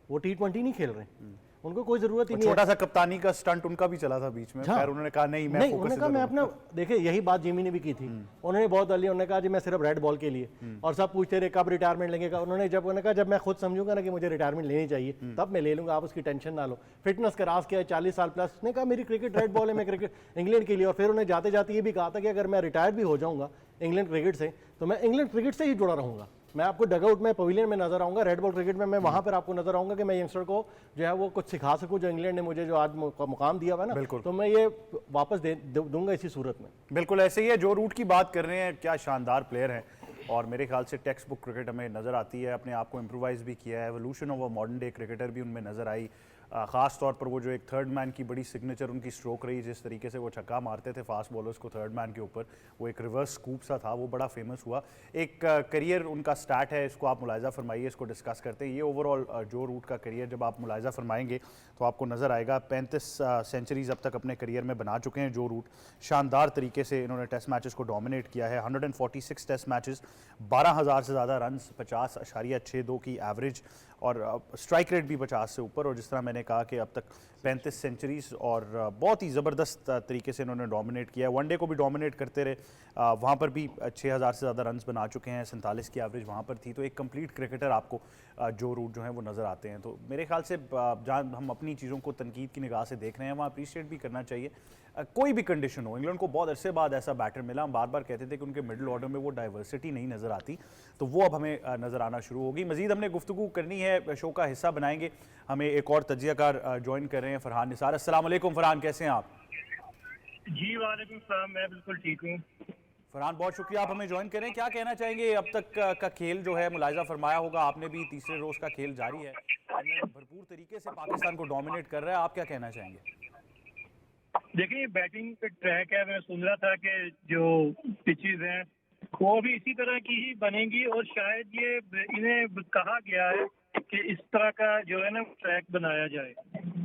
वो T20 नहीं खेल रहे, उनको कोई जरूरत ही नहीं है। छोटा सा कप्तानी का स्टंट उनका भी चला था बीच में, हाँ। खैर उन्होंने कहा नहीं मैं नहीं, फोकस उन्होंने कहा मैं अपना, देखिए यही बात जिमी ने भी की थी, उन्होंने बहुत अर्ली उन्होंने कहा जी मैं सिर्फ रेड बॉल के लिए, और सब पूछते रहे कब रिटायरमेंट लेंगे, उन्होंने कहा जब मैं खुद समझूंगा ना कि मुझे रिटायरमेंट लेनी चाहिए तब मैं ले लूंगा, आप उसकी टेंशन ना लो। फिटनेस का राज किया 40 साल प्लस, उसने कहा मेरी क्रिकेट रेड बॉल है, मैं क्रिकेट इंग्लैंड के लिए। और फिर उन्हें जाते जाते ये भी कहा था कि अगर मैं रिटायर भी हो जाऊंगा इंग्लैंड क्रिकेट से तो मैं इंग्लैंड क्रिकेट से ही जुड़ा रहूंगा, मैं आपको डगआउट में, पवेलियन में नजर आऊंगा, रेड बॉल क्रिकेट में मैं वहां पर आपको नजर आऊंगा कि मैं यंगस्टर को जो है वो कुछ सिखा सकूं, जो इंग्लैंड ने मुझे जो आज मुकाम दिया हुआ है ना, तो मैं ये वापस दूंगा इसी सूरत में। बिल्कुल ऐसे ही है। जो रूट की बात कर रहे हैं, क्या शानदार प्लेयर हैं, और मेरे ख्याल से टेक्स्ट बुक क्रिकेट हमें नज़र आती है। अपने आप को इम्प्रोवाइज़ भी किया है, evolution of a modern day cricketer भी उनमें नज़र आई। ख़ास तौर पर वो जो एक थर्ड मैन की बड़ी सिग्नेचर उनकी स्ट्रोक रही, जिस तरीके से वो छक्का मारते थे फास्ट बॉलर्स को थर्ड मैन के ऊपर, वो एक रिवर्स स्कूप सा था, वो बड़ा फेमस हुआ। एक करियर उनका स्टार्ट है, इसको आप मुलाहिजा फरमाइए, इसको डिस्कस करते हैं। ये ओवरऑल जो रूट का करियर जब आप मुलाहिजा फरमाएंगे तो आपको नज़र आएगा 35 सेंचुरीज अब तक अपने करियर में बना चुके हैं जो रूट। शानदार तरीके से इन्होंने टेस्ट मैचेस को डोमिनेट किया है। 146 टेस्ट मैचेस, 12,000 से ज़्यादा रन्स, 50.62 की एवरेज, और स्ट्राइक रेट भी 50 से ऊपर। और जिस तरह मैंने कहा कि अब तक 35 सेंचुरीज और बहुत ही ज़बरदस्त तरीके से इन्होंने डोमिनेट किया है। वनडे को भी डोमिनेट करते रहे, वहाँ पर भी 6,000 से ज़्यादा रन्स बना चुके हैं, 47 की एवरेज वहाँ पर थी। तो एक कंप्लीट क्रिकेटर आपको जो रूट जो है वो नज़र आते हैं। तो मेरे ख्याल से जहाँ हम अपनी चीज़ों को तनकीद की निगाह से देख रहे हैं, वहाँ अप्रीशिएट भी करना चाहिए। कोई भी कंडीशन हो, इंग्लैंड को बहुत अरसे बाद ऐसा बैटर मिला। हम बार बार कहते थे कि उनके मिडिल ऑर्डर में वो डाइवर्सिटी नहीं नज़र आती, तो वो अब हमें नज़र आना शुरू होगी। मज़ीद हमने गुफ्तगू करनी है, शो का हिस्सा बनाएंगे। हमें एक और तजियाकार ज्वाइन कर रहे हैं, फरहान निसार। अस्सलाम वालेकुम फरहान, कैसे हैं आप? जी वालेकुम सलाम, मैं बिल्कुल ठीक हूँ। फरहान बहुत शुक्रिया आप हमें ज्वाइन करें। क्या कहना चाहेंगे, अब तक का खेल जो है मुलाहिजा फरमाया होगा आपने भी, तीसरे रोज का खेल जारी है, भरपूर तरीके से पाकिस्तान को डोमिनेट कर रहा है, आप क्या कहना चाहेंगे? देखिए बैटिंग पे ट्रैक है, मैं सुन रहा था कि जो पिचेस हैं वो भी इसी तरह की ही बनेंगी, और शायद ये इन्हें कहा गया है कि इस तरह का जो है ना ट्रैक बनाया जाए,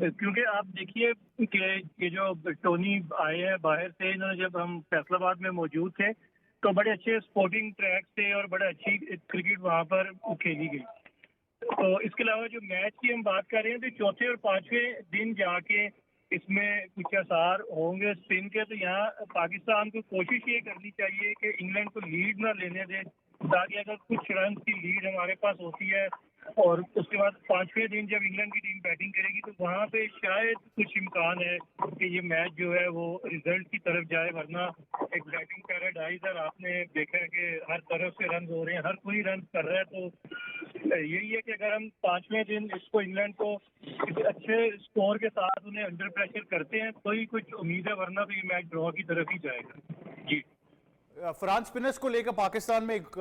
क्योंकि आप देखिए कि ये जो टोनी आए हैं बाहर से, इन्होंने जब हम फैसलाबाद में मौजूद थे तो बड़े अच्छे स्पोर्टिंग ट्रैक थे और बड़े अच्छी क्रिकेट वहाँ पर खेली गई। तो इसके अलावा जो मैच की हम बात कर रहे हैं, तो चौथे और पांचवें दिन जाके इसमें कुछ असर होंगे स्पिन के। तो यहाँ पाकिस्तान को कोशिश ये करनी चाहिए कि इंग्लैंड को लीड ना लेने दे, ताकि अगर कुछ रन की लीड हमारे पास होती है और उसके बाद पांचवें दिन जब इंग्लैंड की टीम बैटिंग करेगी तो वहाँ पे शायद कुछ इम्कान है कि ये मैच जो है वो रिजल्ट की तरफ जाए। वरना एक बैटिंग पैराडाइज है, आपने देखा है कि हर तरफ से रन हो रहे हैं, हर कोई रन कर रहा है। तो यही है कि अगर हम पांचवें दिन इसको इंग्लैंड को किसी अच्छे स्कोर के साथ उन्हें अंडर प्रेशर करते हैं तो ही कुछ उम्मीद है, वरना तो ये मैच ड्रॉ की तरफ ही जाएगा। जी फ्रांस स्पिनर्स को लेकर पाकिस्तान में एक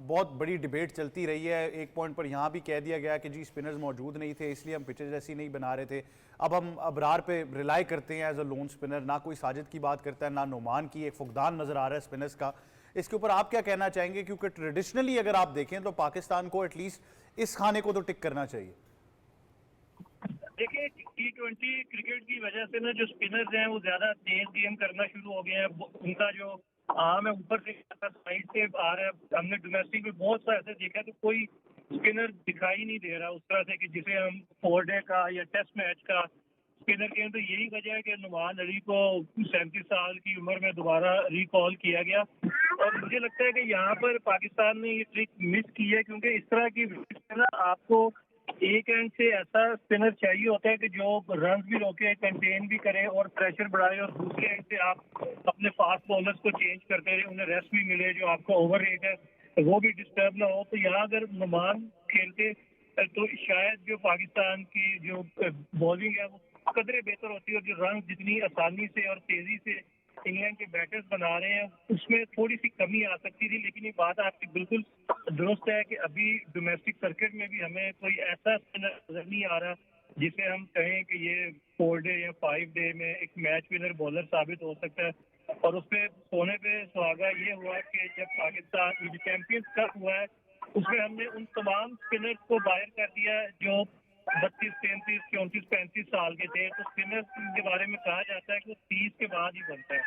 बहुत बड़ी डिबेट चलती रही है। एक पॉइंट पर यहाँ भी कह दिया गया कि जी स्पिनर्स मौजूद नहीं थे इसलिए हम पिचेज ऐसी नहीं बना रहे थे। अब हम अबरार पे रिलाई करते हैं एज अ लोन स्पिनर, ना कोई साजिद की बात करता है ना नुमान की। एक फुकदान नजर आ रहा है स्पिनर्स का, इसके ऊपर आप क्या कहना चाहेंगे? क्योंकि ट्रेडिशनली अगर आप देखें तो पाकिस्तान को एटलीस्ट इस खाने को तो टिक करना चाहिए। देखिए T20 क्रिकेट की वजह से ना जो स्पिनर्स हैं वो ज्यादा तेज गेम करना शुरू हो गए हैं। उनका जो आर्म है ऊपर से साइड से आ रहा है। हमने डोमेस्टिक में बहुत सा ऐसे देखा तो कोई स्पिनर दिखाई नहीं दे रहा उस तरह से कि जिसे हम 4 डे का या टेस्ट मैच का स्पिनर के हैं, तो यही वजह है कि नुमान अली को 37 साल की उम्र में दोबारा रिकॉल किया गया। और मुझे लगता है कि यहाँ पर पाकिस्तान ने ये ट्रिक मिस की है, क्योंकि इस तरह की आपको एक एंड से ऐसा स्पिनर चाहिए होता है कि जो रन भी रोके, कंटेन भी करे और प्रेशर बढ़ाए, और दूसरे एंड से आप अपने फास्ट बॉलर्स को चेंज करते रहे, उन्हें रेस्ट भी मिले, जो आपका ओवर रेट है वो भी डिस्टर्ब ना हो। तो यहाँ अगर नुमान खेलते तो शायद जो पाकिस्तान की जो बॉलिंग है वो कदरे बेहतर होती है, और जो रन जितनी आसानी से और तेजी से इंग्लैंड के बैटर्स बना रहे हैं उसमें थोड़ी सी कमी आ सकती थी। लेकिन ये बात आपकी बिल्कुल दुरुस्त है कि अभी डोमेस्टिक सर्किट में भी हमें कोई ऐसा स्पिनर नजर नहीं आ रहा जिसे हम कहें कि ये 4 डे या 5 डे में एक मैच विनर बॉलर साबित हो सकता है। और उस पर सोने पे सुहागा ये हुआ कि जब पाकिस्तान चैंपियंस कप हुआ है उसमें हमने उन तमाम स्पिनर्स को बाहर कर दिया जो 32, 33, 34, 35 साल के थे। तो स्पिनर्स के बारे में कहा जाता है कि वो 30 के बाद ही बनता है।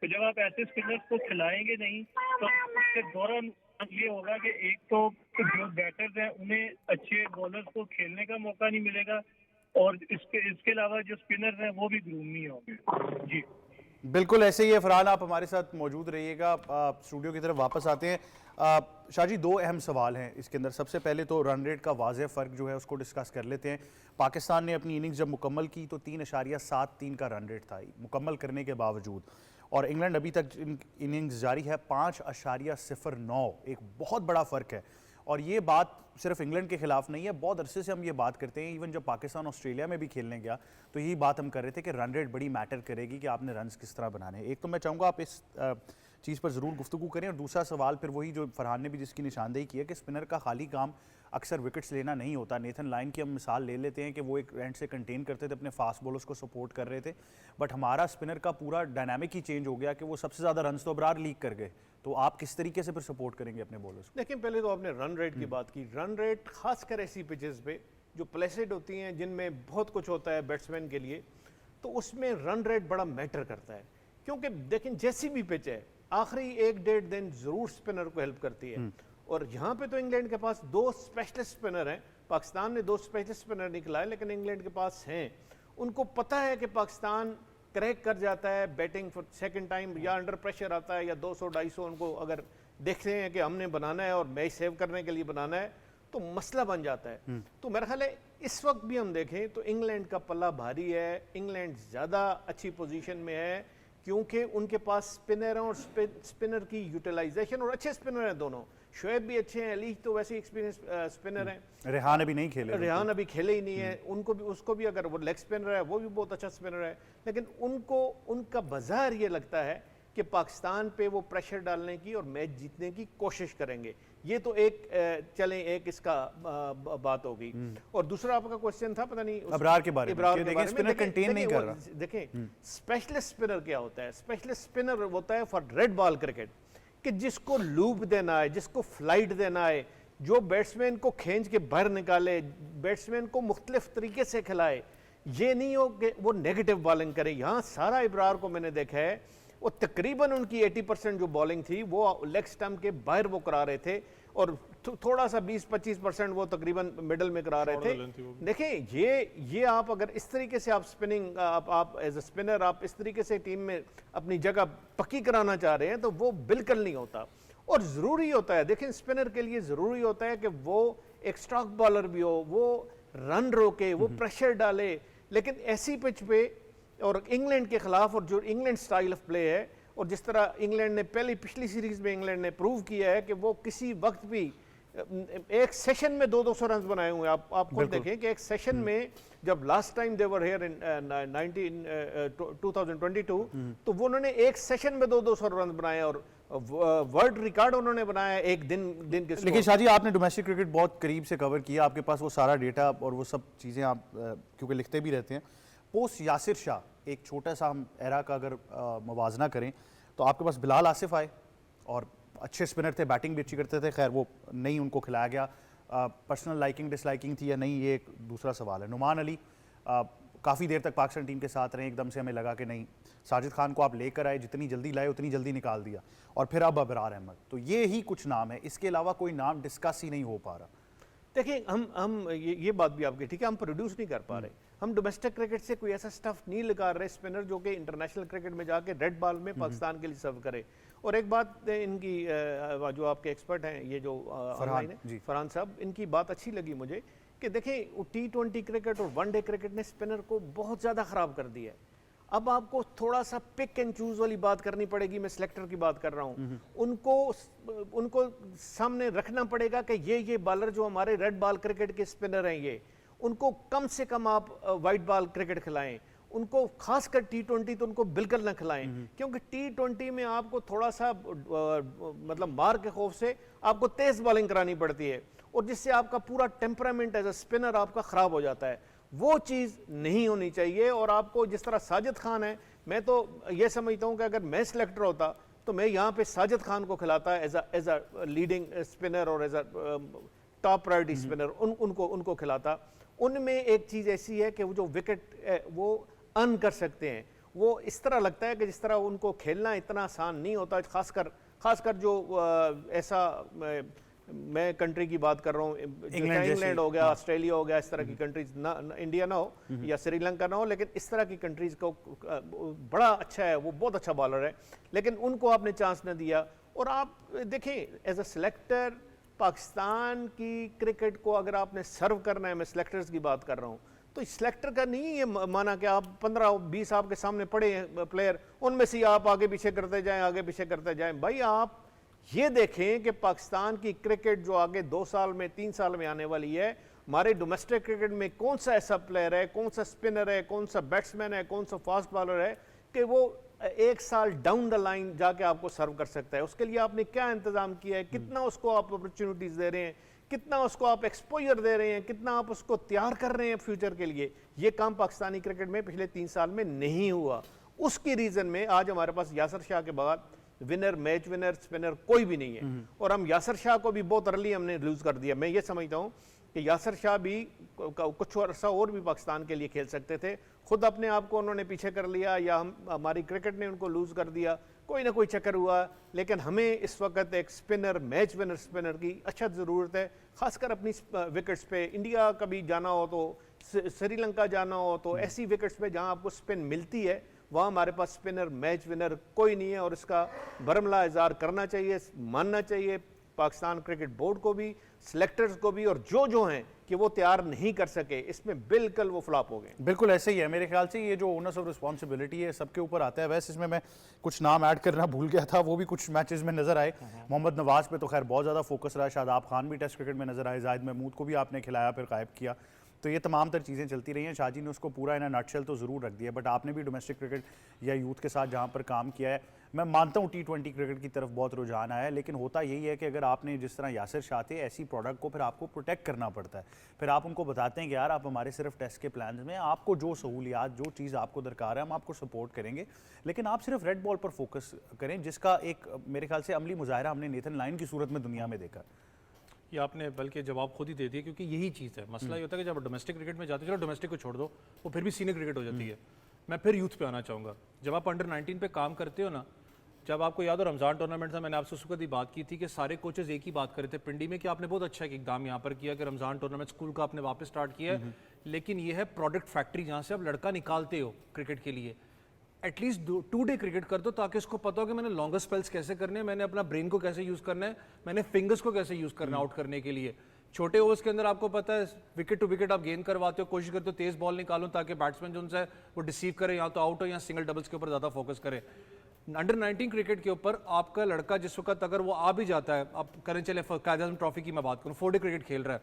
तो जब आप ऐसे स्पिनर्स को खिलाएंगे नहीं तो उसके दौरान ये होगा कि एक तो जो बैटर्स हैं उन्हें अच्छे बॉलर्स को खेलने का मौका नहीं मिलेगा, और इसके अलावा जो स्पिनर्स हैं वो भी ग्रूम नहीं होंगे। जी बिल्कुल ऐसे ही है। फरहान, आप हमारे साथ मौजूद रहिएगा। स्टूडियो की तरफ वापस आते हैं। शाहजी, 2 अहम सवाल हैं इसके अंदर। सबसे पहले तो रन रेट का वाज़ेह फ़र्क जो है उसको डिस्कस कर लेते हैं। पाकिस्तान ने अपनी इनिंग्स जब मुकम्मल की तो 3.73 का रन रेट था मुकम्मल करने के बावजूद, और इंग्लैंड अभी तक इनिंग्स जारी है 5.09। एक बहुत बड़ा फ़र्क है। और ये बात सिर्फ इंग्लैंड के खिलाफ नहीं है, बहुत अरसे से हम ये बात करते हैं। इवन जब पाकिस्तान ऑस्ट्रेलिया में भी खेलने गया तो यही बात हम कर रहे थे कि रन रेट बड़ी मैटर करेगी कि आपने रन्स किस तरह बनाने हैं। एक तो मैं चाहूँगा आप इस चीज़ पर ज़रूर गुफ्तगू करें, और दूसरा सवाल फिर वही जो फरहान ने भी जिसकी निशानदेही की है कि स्पिनर का खाली काम अक्सर विकेट्स लेना नहीं होता। नेथन लाइन की हम मिसाल ले लेते हैं कि वो एक एंड से कंटेन करते थे, अपने फास्ट बॉलर्स को सपोर्ट कर रहे थे, बट हमारा स्पिनर का पूरा डायनामिक ही चेंज हो गया कि वो सबसे ज़्यादा रन्स तो अबरार लीक कर गए। तो आप किस तरीके से फिर सपोर्ट करेंगे अपने बॉलर्स को? लेकिन पहले तो आपने रन रेट की बात की। रन रेट खासकर ऐसी पिचेस पे जो प्लेसेड होती हैं जिनमें बहुत कुछ होता है बैट्समैन के लिए, तो उसमें रन रेट बड़ा मैटर करता है। क्योंकि देखें जैसी भी पिच है आखिरी 1-1.5 दिन जरूर स्पिनर को हेल्प करती है। और यहाँ पे तो इंग्लैंड के पास 2 स्पेशलिस्ट स्पिनर हैं। पाकिस्तान ने 2 स्पेशलिस्ट स्पिनर निकलाए, लेकिन इंग्लैंड के पास हैं। उनको पता है कि पाकिस्तान क्रैक कर जाता है बैटिंग फॉर सेकंड टाइम, या अंडर प्रेशर आता है, या 200-250 उनको अगर देखते हैं कि हमने बनाना है और मैच सेव करने के लिए बनाना है तो मसला बन जाता है। तो मेरा ख्याल है इस वक्त भी हम देखें तो इंग्लैंड का पल्ला भारी है। इंग्लैंड ज़्यादा अच्छी पोजीशन में है क्योंकि उनके पास स्पिनर हैं और स्पिनर की यूटिलाइजेशन, और अच्छे स्पिनर हैं दोनों। शोएब भी अच्छे हैं, अली तो वैसे एक्सपीरियंस स्पिनर हैं। रेहान अभी नहीं खेले, रेहान अभी खेले ही नहीं है। उसको भी अगर वो लेग स्पिनर है वो भी बहुत अच्छा स्पिनर है, लेकिन उनका बाजार ये लगता है कि पाकिस्तान पे वो प्रेशर डालने की और मैच जीतने की कोशिश करेंगे। ये तो एक इसका बात होगी। और दूसरा आपका क्वेश्चन था पता नहीं अबरार के बारे में, देखिए स्पिनर कंटेन नहीं कर रहा। देखें स्पेशलिस्ट स्पिनर क्या होता है। स्पेशलिस्ट स्पिनर होता है फॉर रेड बॉल क्रिकेट, कि जिसको लूप देना है, जिसको फ्लाइट देना है, जो बैट्समैन को खींच के बाहर निकाले, बैट्समैन को मुख्तलिफ तरीके से खिलाए। ये नहीं हो कि वो नेगेटिव बॉलिंग करे। यहाँ सारा इब्रार को मैंने देखा है, वो तकरीबन उनकी 80% जो बॉलिंग थी वो लेग स्टंप के बाहर वो करा रहे थे, और थोड़ा सा 20-25% वो तकरीबन मिडल में करा रहे थे। देखें ये आप अगर इस तरीके से आप स्पिनिंग आप एज ए स्पिनर आप इस तरीके से टीम में अपनी जगह पक्की कराना चाह रहे हैं तो वो बिल्कुल नहीं होता। और ज़रूरी होता है, देखें स्पिनर के लिए ज़रूरी होता है कि वो एक स्ट्रोक बॉलर भी हो, वो रन रोके, वो प्रेशर डाले। लेकिन ऐसी पिच पे और इंग्लैंड के खिलाफ, और जो इंग्लैंड स्टाइल ऑफ प्ले है, और जिस तरह इंग्लैंड ने पिछली सीरीज में इंग्लैंड ने प्रूव किया है कि वो किसी वक्त भी एक सेशन में 200 रन बनाए हुए हैं। आप खुद देखें कि एक सेशन में जब last time they were here in 2022 तो वो उन्होंने एक सेशन में 200 रन बनाए, और वर्ल्ड रिकॉर्ड उन्होंने बनाया एक दिन के। लेकिन शाहजी, आपने डोमेस्टिक क्रिकेट बहुत करीब से कवर किया, आपके पास वो सारा डेटा और वो सब चीज़ें आप क्योंकि लिखते भी रहते हैं। पोस्ट यासिर शाह, एक छोटा सा हम एरा का अगर मुवाजना करें तो आपके पास बिलाल आसिफ आए और अच्छे स्पिनर थे, बैटिंग भी अच्छी करते थे। खैर वो नहीं उनको खिलाया गया, पर्सनल लाइकिंग डिसलाइकिंग थी या नहीं ये एक दूसरा सवाल है। नुमान अली काफ़ी देर तक पाकिस्तान टीम के साथ रहे, एकदम से हमें लगा कि नहीं, साजिद खान को आप लेकर आए, जितनी जल्दी लाए उतनी जल्दी निकाल दिया, और फिर अब अबरार अहमद। तो ये ही कुछ नाम है, इसके अलावा कोई नाम डिस्कस ही नहीं हो पा रहा। देखिए हम ये बात भी आपकी ठीक है, हम प्रोड्यूस नहीं कर पा रहे। हम डोमेस्टिक क्रिकेट से कोई ऐसा स्टफ नहीं लगा रहे स्पिनर जो कि इंटरनेशनल क्रिकेट में जाके रेड बॉल में पाकिस्तान के लिए सर्व करे। और एक बात इनकी जो आपके एक्सपर्ट हैं ये जो ऑनलाइन है फरहान साहब, इनकी बात अच्छी लगी मुझे कि देखिए T20 क्रिकेट और वनडे क्रिकेट ने स्पिनर को बहुत ज़्यादा ख़राब कर दिया है। अब आपको थोड़ा सा पिक एंड चूज वाली बात करनी पड़ेगी। मैं सिलेक्टर की बात कर रहा हूँ, उनको सामने रखना पड़ेगा कि ये बॉलर जो हमारे रेड बॉल क्रिकेट के स्पिनर हैं, ये उनको कम से कम आप वाइट बॉल क्रिकेट खिलाएं, उनको खासकर T20 तो उनको बिल्कुल ना खिलाएं, क्योंकि T20 में आपको थोड़ा सा मतलब मार के खौफ से आपको तेज बॉलिंग करानी पड़ती है और जिससे आपका पूरा टेम्परामेंट एज अ स्पिनर आपका खराब हो जाता है। वो चीज़ नहीं होनी चाहिए। और आपको जिस तरह साजिद खान है, मैं तो ये समझता हूँ कि अगर मैं सिलेक्टर होता तो मैं यहाँ पे साजिद खान को खिलाता एज अ लीडिंग स्पिनर और as a top priority spinner उनको खिलाता। उनमें एक चीज़ ऐसी है कि वो जो विकेट वो अर्न कर सकते हैं, वो इस तरह लगता है कि जिस तरह उनको खेलना इतना आसान नहीं होता। खासकर जो ऐसा मैं कंट्री की बात कर रहा हूँ, इंग्लैंड हो गया, ऑस्ट्रेलिया हो गया, इस तरह की कंट्रीज ना, इंडिया ना हो या श्रीलंका ना हो, लेकिन इस तरह की कंट्रीज को बड़ा अच्छा है, वो बहुत अच्छा बॉलर है, लेकिन उनको आपने चांस न दिया। और आप देखें एज अ सिलेक्टर पाकिस्तान की क्रिकेट को अगर आपने सर्व करना है, मैं सिलेक्टर्स की बात कर रहा हूँ, तो सिलेक्टर का नहीं ये माना कि आप 15-20 आपके सामने पड़े हैं प्लेयर, उनमें से आप आगे पीछे करते जाएं, आगे पीछे करते जाएं। भाई आप ये देखें कि पाकिस्तान की क्रिकेट जो आगे 2 साल में 3 साल में आने वाली है, हमारे डोमेस्टिक क्रिकेट में कौन सा ऐसा प्लेयर है, कौन सा स्पिनर है, कौन सा बैट्समैन है, कौन सा फास्ट बॉलर है कि वो 1 साल डाउन द लाइन जाके आपको सर्व कर सकता है। उसके लिए आपने क्या इंतजाम किया है, कितना उसको आप अपॉर्चुनिटीज दे रहे हैं, कितना उसको आप एक्सपोजर दे रहे हैं, कितना आप उसको तैयार कर रहे हैं फ्यूचर के लिए। ये काम पाकिस्तानी क्रिकेट में पिछले 3 साल में नहीं हुआ। उसकी रीजन में आज हमारे पास यासर शाह के बाद विनर, मैच विनर, स्पिनर कोई भी नहीं है। और हम यासर शाह को भी बहुत अर्ली हमने लूज कर दिया। मैं ये समझता हूँ कि यासर शाह भी कुछ अर्सा और भी पाकिस्तान के लिए खेल सकते थे, खुद अपने आप को उन्होंने पीछे कर लिया या हमारी क्रिकेट ने उनको लूज कर दिया, कोई ना कोई चक्कर हुआ। लेकिन हमें इस वक्त एक स्पिनर, मैच विनर स्पिनर की अच्छा ज़रूरत है, खासकर अपनी विकेट्स पे। इंडिया कभी जाना हो तो, श्रीलंका जाना हो तो, ऐसी विकेट्स पे जहाँ आपको स्पिन मिलती है वहाँ हमारे पास स्पिनर, मैच विनर कोई नहीं है। और इसका बरमला इज़हार करना चाहिए, मानना चाहिए पाकिस्तान क्रिकेट बोर्ड को भी, सिलेक्टर्स को भी, और जो हैं कि वो तैयार नहीं कर सके, इसमें बिल्कुल वो फ्लॉप हो गए। बिल्कुल ऐसे ही है मेरे ख्याल से। ये जो ओनर्स ऑफ रिस्पॉन्सिबिलिटी है सबके ऊपर आता है। वैसे इसमें मैं कुछ नाम ऐड करना भूल गया था, वो भी कुछ मैचेस में नजर आए। मोहम्मद नवाज पे तो खैर बहुत ज़्यादा फोकस रहा, शादाब खान भी टेस्ट क्रिकेट में नजर आए, जाहिद महमूद को भी आपने खिलाया फिर गायब किया। तो ये तमाम तर चीज़ें चलती रही हैं। शाहजी ने उसको पूरा इन नटशेल तो ज़रूर रख दिया, बट आपने भी डोमेस्टिक क्रिकेट या यूथ के साथ जहाँ पर काम किया है, मैं मानता हूँ T20 क्रिकेट की तरफ बहुत रुझान आया है। लेकिन होता यही है कि अगर आपने जिस तरह यासिर शाह थे, ऐसी प्रोडक्ट को फिर आपको प्रोटेक्ट करना पड़ता है। फिर आप उनको बताते हैं कि यार आप हमारे सिर्फ टेस्ट के प्लान में, आपको जो सहूलियात, जो चीज़ आपको दरकार है हम आपको सपोर्ट करेंगे, लेकिन आप सिर्फ रेड बॉल पर फोकस करें, जिसका एक मेरे ख्याल से अमली मुजाहरा हमने नेथन लायन की सूरत में दुनिया में देखा। ये आपने बल्कि जवाब खुद ही दे दिया, क्योंकि यही चीज़ है। मसला ये होता है कि जब डोमेस्टिक क्रिकेट में जाते हो, चलो डोमेस्टिक को छोड़ दो, वो फिर भी सीनियर क्रिकेट हो जाती है। मैं फिर यूथ पे आना चाहूँगा। जब आप अंडर 19 पे काम करते हो ना, जब आपको याद हो रमज़ान टूर्नामेंट था, मैंने आपसे उस वक्त ही बात की थी कि सारे कोचेज़ एक ही बात कर रहे थे पिंडी में कि आपने बहुत अच्छा एक इकदाम यहाँ पर किया कि रमज़ान टूर्नामेंट स्कूल का आपने वापस स्टार्ट किया है, लेकिन ये है प्रोडक्ट फैक्ट्री जहाँ से आप लड़का निकालते हो क्रिकेट के लिए। एटलीस्ट 2 डे क्रिकेट कर दो ताकि उसको पता हो कि मैंने लॉन्गर स्पेल्स कैसे करने हैं, मैंने अपना ब्रेन को कैसे यूज़ करना है, मैंने फिंगर्स को कैसे यूज़ करना है आउट करने के लिए। छोटे ओवर्स के अंदर आपको पता है विकेट टू विकेट आप गेन करवाते हो, कोशिश करते हो तेज बॉल निकालो ताकि बैट्समैन जो उनसे वो डिसीव करे, या तो आउट हो या सिंगल डबल्स के ऊपर ज़्यादा फोकस करे। अंडर 19 क्रिकेट के ऊपर आपका लड़का जिस वक्त अगर वो आ भी जाता है, आप करें चले कायद आज़म ट्रॉफी की मैं बात करूँ, 4 डे क्रिकेट खेल रहा है,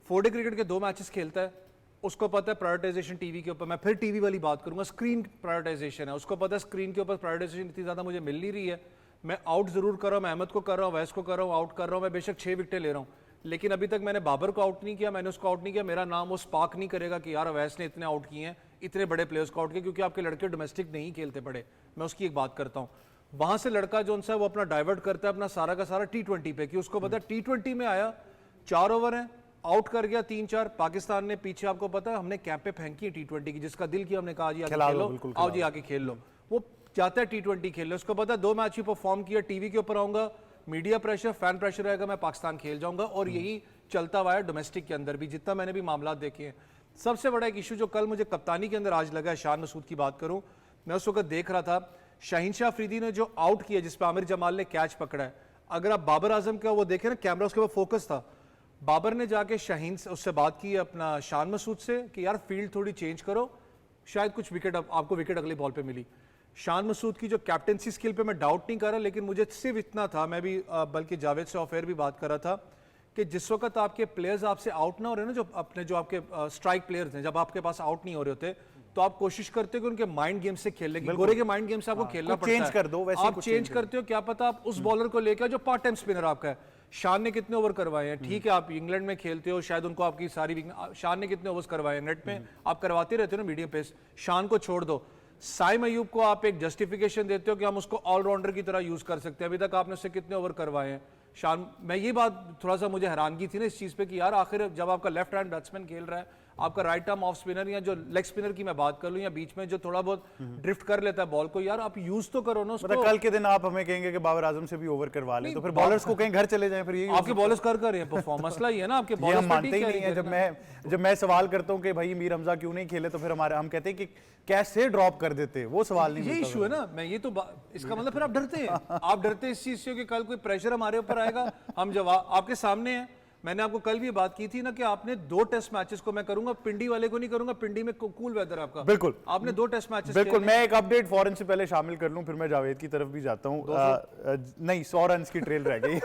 4 डे क्रिकेट के 2 मैचेस खेलता है, उसको पता है प्रायोरिटाइजेशन टीवी के ऊपर, मैं फिर टीवी वाली बात करूंगा, स्क्रीन प्रायोरिटाइजेशन है, उसको पता है स्क्रीन के ऊपर प्रायोरिटाइजेशन इतनी ज़्यादा मुझे मिल नहीं रही है, मैं आउट ज़रूर कर रहा हूँ, मैं अहमद को कर रहा हूँ, वैस को कर रहा हूँ, आउट कर रहा हूँ, मैं बेशक 6 विकेटें ले रहा हूँ, लेकिन अभी तक मैंने बाबर को आउट नहीं किया, मैंने उसको आउट नहीं किया, मेरा नाम वो स्पार्क नहीं करेगा कि यार अवैस ने इतने आउट किए हैं, इतने बड़े प्लेयर्स को आउट किया, क्योंकि आपके लड़के डोमेस्टिक नहीं खेलते पड़े। मैं उसकी एक बात करता हूँ, वहाँ से लड़का जो उनसे वो अपना डाइवर्ट करता है अपना सारा का सारा T20 पे, कि उसको पता है T20 में आया 4 ओवर हैं, आउट कर गया 3-4। पाकिस्तान ने पीछे आपको पता है हमने कैंप पे फेंकी है T20 की, जिसका दिल किया हमने कहा जी आके खेल लो, आओ जी आके खेल लो, वो जाता है T20 खेल लो, उसको पता है 2 मैच ही परफॉर्म किया, टीवी के ऊपर आऊंगा, मीडिया प्रेशर, फैन प्रेशर रहेगा, मैं पाकिस्तान खेल जाऊंगा। और यही चलता हुआ है डोमेस्टिक के अंदर भी, जितना मैंने भी मामला देखे हैं। सबसे बड़ा एक इशू जो कल मुझे कप्तानी के अंदर आज लगा है, शान मसूद की बात करूं, मैं उस वक्त देख रहा था शाहीन शाह अफरीदी ने जो आउट किया जिस पर आमिर जमाल ने कैच पकड़ा है, अगर आप बाबर आजम का वो देखें ना, कैमरा उसके ऊपर फोकस था, बाबर ने जाके शाहीन से उससे बात की अपना शान मसूद से कि यार फील्ड थोड़ी चेंज करो, शायद कुछ विकेट आपको विकेट अगले बॉल पे मिली। शान मसूद की जो कैप्टनसी स्किल पे मैं डाउट नहीं कर रहा, लेकिन मुझे सिर्फ इतना था, मैं भी बल्कि जावेद से ऑफ एयर भी बात कर रहा था कि जिस वक्त आपके प्लेयर्स आपसे आउट ना हो रहे ना, जो आपके स्ट्राइक प्लेयर्स हैं, जब आपके पास आउट नहीं हो रहे होते तो आप कोशिश करते हो कि उनके माइंड गेम से खेलने की, गोरे के माइंड गेम से आपको खेलना पड़ता है। चेंज कर दो, वैसे आप चेंज करते हो, क्या पता आप उस बॉलर को लेकर जो पार्ट टाइम स्पिनर आपका है। शान ने कितने ओवर करवाए हैं, ठीक है आप इंग्लैंड में खेलते हो, शायद उनको आपकी सारी शान ने कितने ओवर्स करवाए हैं नेट में, आप करवाते रहते हो ना मीडियम पेस, शान को छोड़ दो। साइम अयूब को आप एक जस्टिफिकेशन देते हो कि हम उसको ऑलराउंडर की तरह यूज कर सकते हैं, अभी तक आपने उससे कितने ओवर करवाए हैं। शान, मैं ये बात थोड़ा सा मुझे हैरानगी थी ना इस चीज पे कि यार आखिर जब आपका लेफ्ट हैंड बैट्समैन खेल रहा है, आपका राइट आर्म ऑफ स्पिनर या जो लेग स्पिनर की मैं बात कर लूं, या बीच में जो थोड़ा बहुत ड्रिफ्ट कर लेता है बॉल को, यार आप यूज तो करो ना उसको। मतलब कल के दिन आप हमें कहेंगे कि बाबर आजम से भी ओवर करवा लें, तो फिर बॉलर्स को कहीं घर चले जाएं, फिर ये आपके बॉलर्स कर रहे हैं परफॉर्म, मसला ही है ना आपके ये बॉलर्स हम मानते ही नहीं है। जब मैं सवाल करता हूं कि भाई मीर हमजा क्यों नहीं खेले, तो फिर हम कहते हैं कि कैसे ड्रॉप कर देते, वो सवाल नहीं। ये इशू है ना, मैं ये तो इसका मतलब फिर आप डरते हैं, आप डरते हैं इस चीज से कि कल कोई प्रेशर हमारे ऊपर आएगा, हम जवाब आपके सामने है। मैंने आपको कल भी बात की थी ना कि आपने 2 टेस्ट मैचेस को मैं करूंगा, पिंडी वाले को नहीं करूंगा, पिंडी में कूल वेदर आपका, बिल्कुल आपने 2 टेस्ट मैचेस बिल्कुल। मैं एक अपडेट फॉरन से पहले शामिल कर लूं, फिर मैं जावेद की तरफ भी जाता हूं। नहीं, 100 रन की ट्रेल रह गई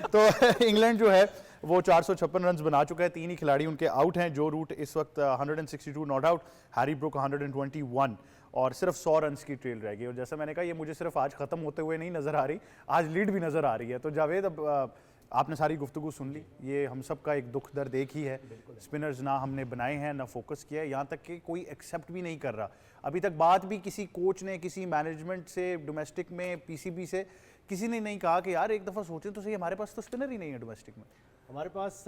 तो इंग्लैंड जो है वो 456 रन बना चुका है, 3 ही खिलाड़ी उनके आउट हैं। जो रूट इस वक्त 162 नॉट आउट, हैरी ब्रुक 121 और सिर्फ 100 रन की ट्रेल रह गई। और जैसा मैंने कहा, ये मुझे सिर्फ आज खत्म होते हुए नहीं नजर आ रही, आज लीड भी नजर आ रही है। तो जावेद, अब आपने सारी गुफ्तगू सुन ली, ये हम सब का एक दुख दर्द एक ही है, स्पिनर्स ना हमने बनाए हैं ना फोकस किया है, यहाँ तक कि कोई एक्सेप्ट भी नहीं कर रहा। अभी तक बात भी किसी कोच ने, किसी मैनेजमेंट से, डोमेस्टिक में पीसीबी से किसी ने नहीं कहा कि यार एक दफ़ा सोचें तो सही, हमारे पास तो स्पिनर ही नहीं है डोमेस्टिक में। हमारे पास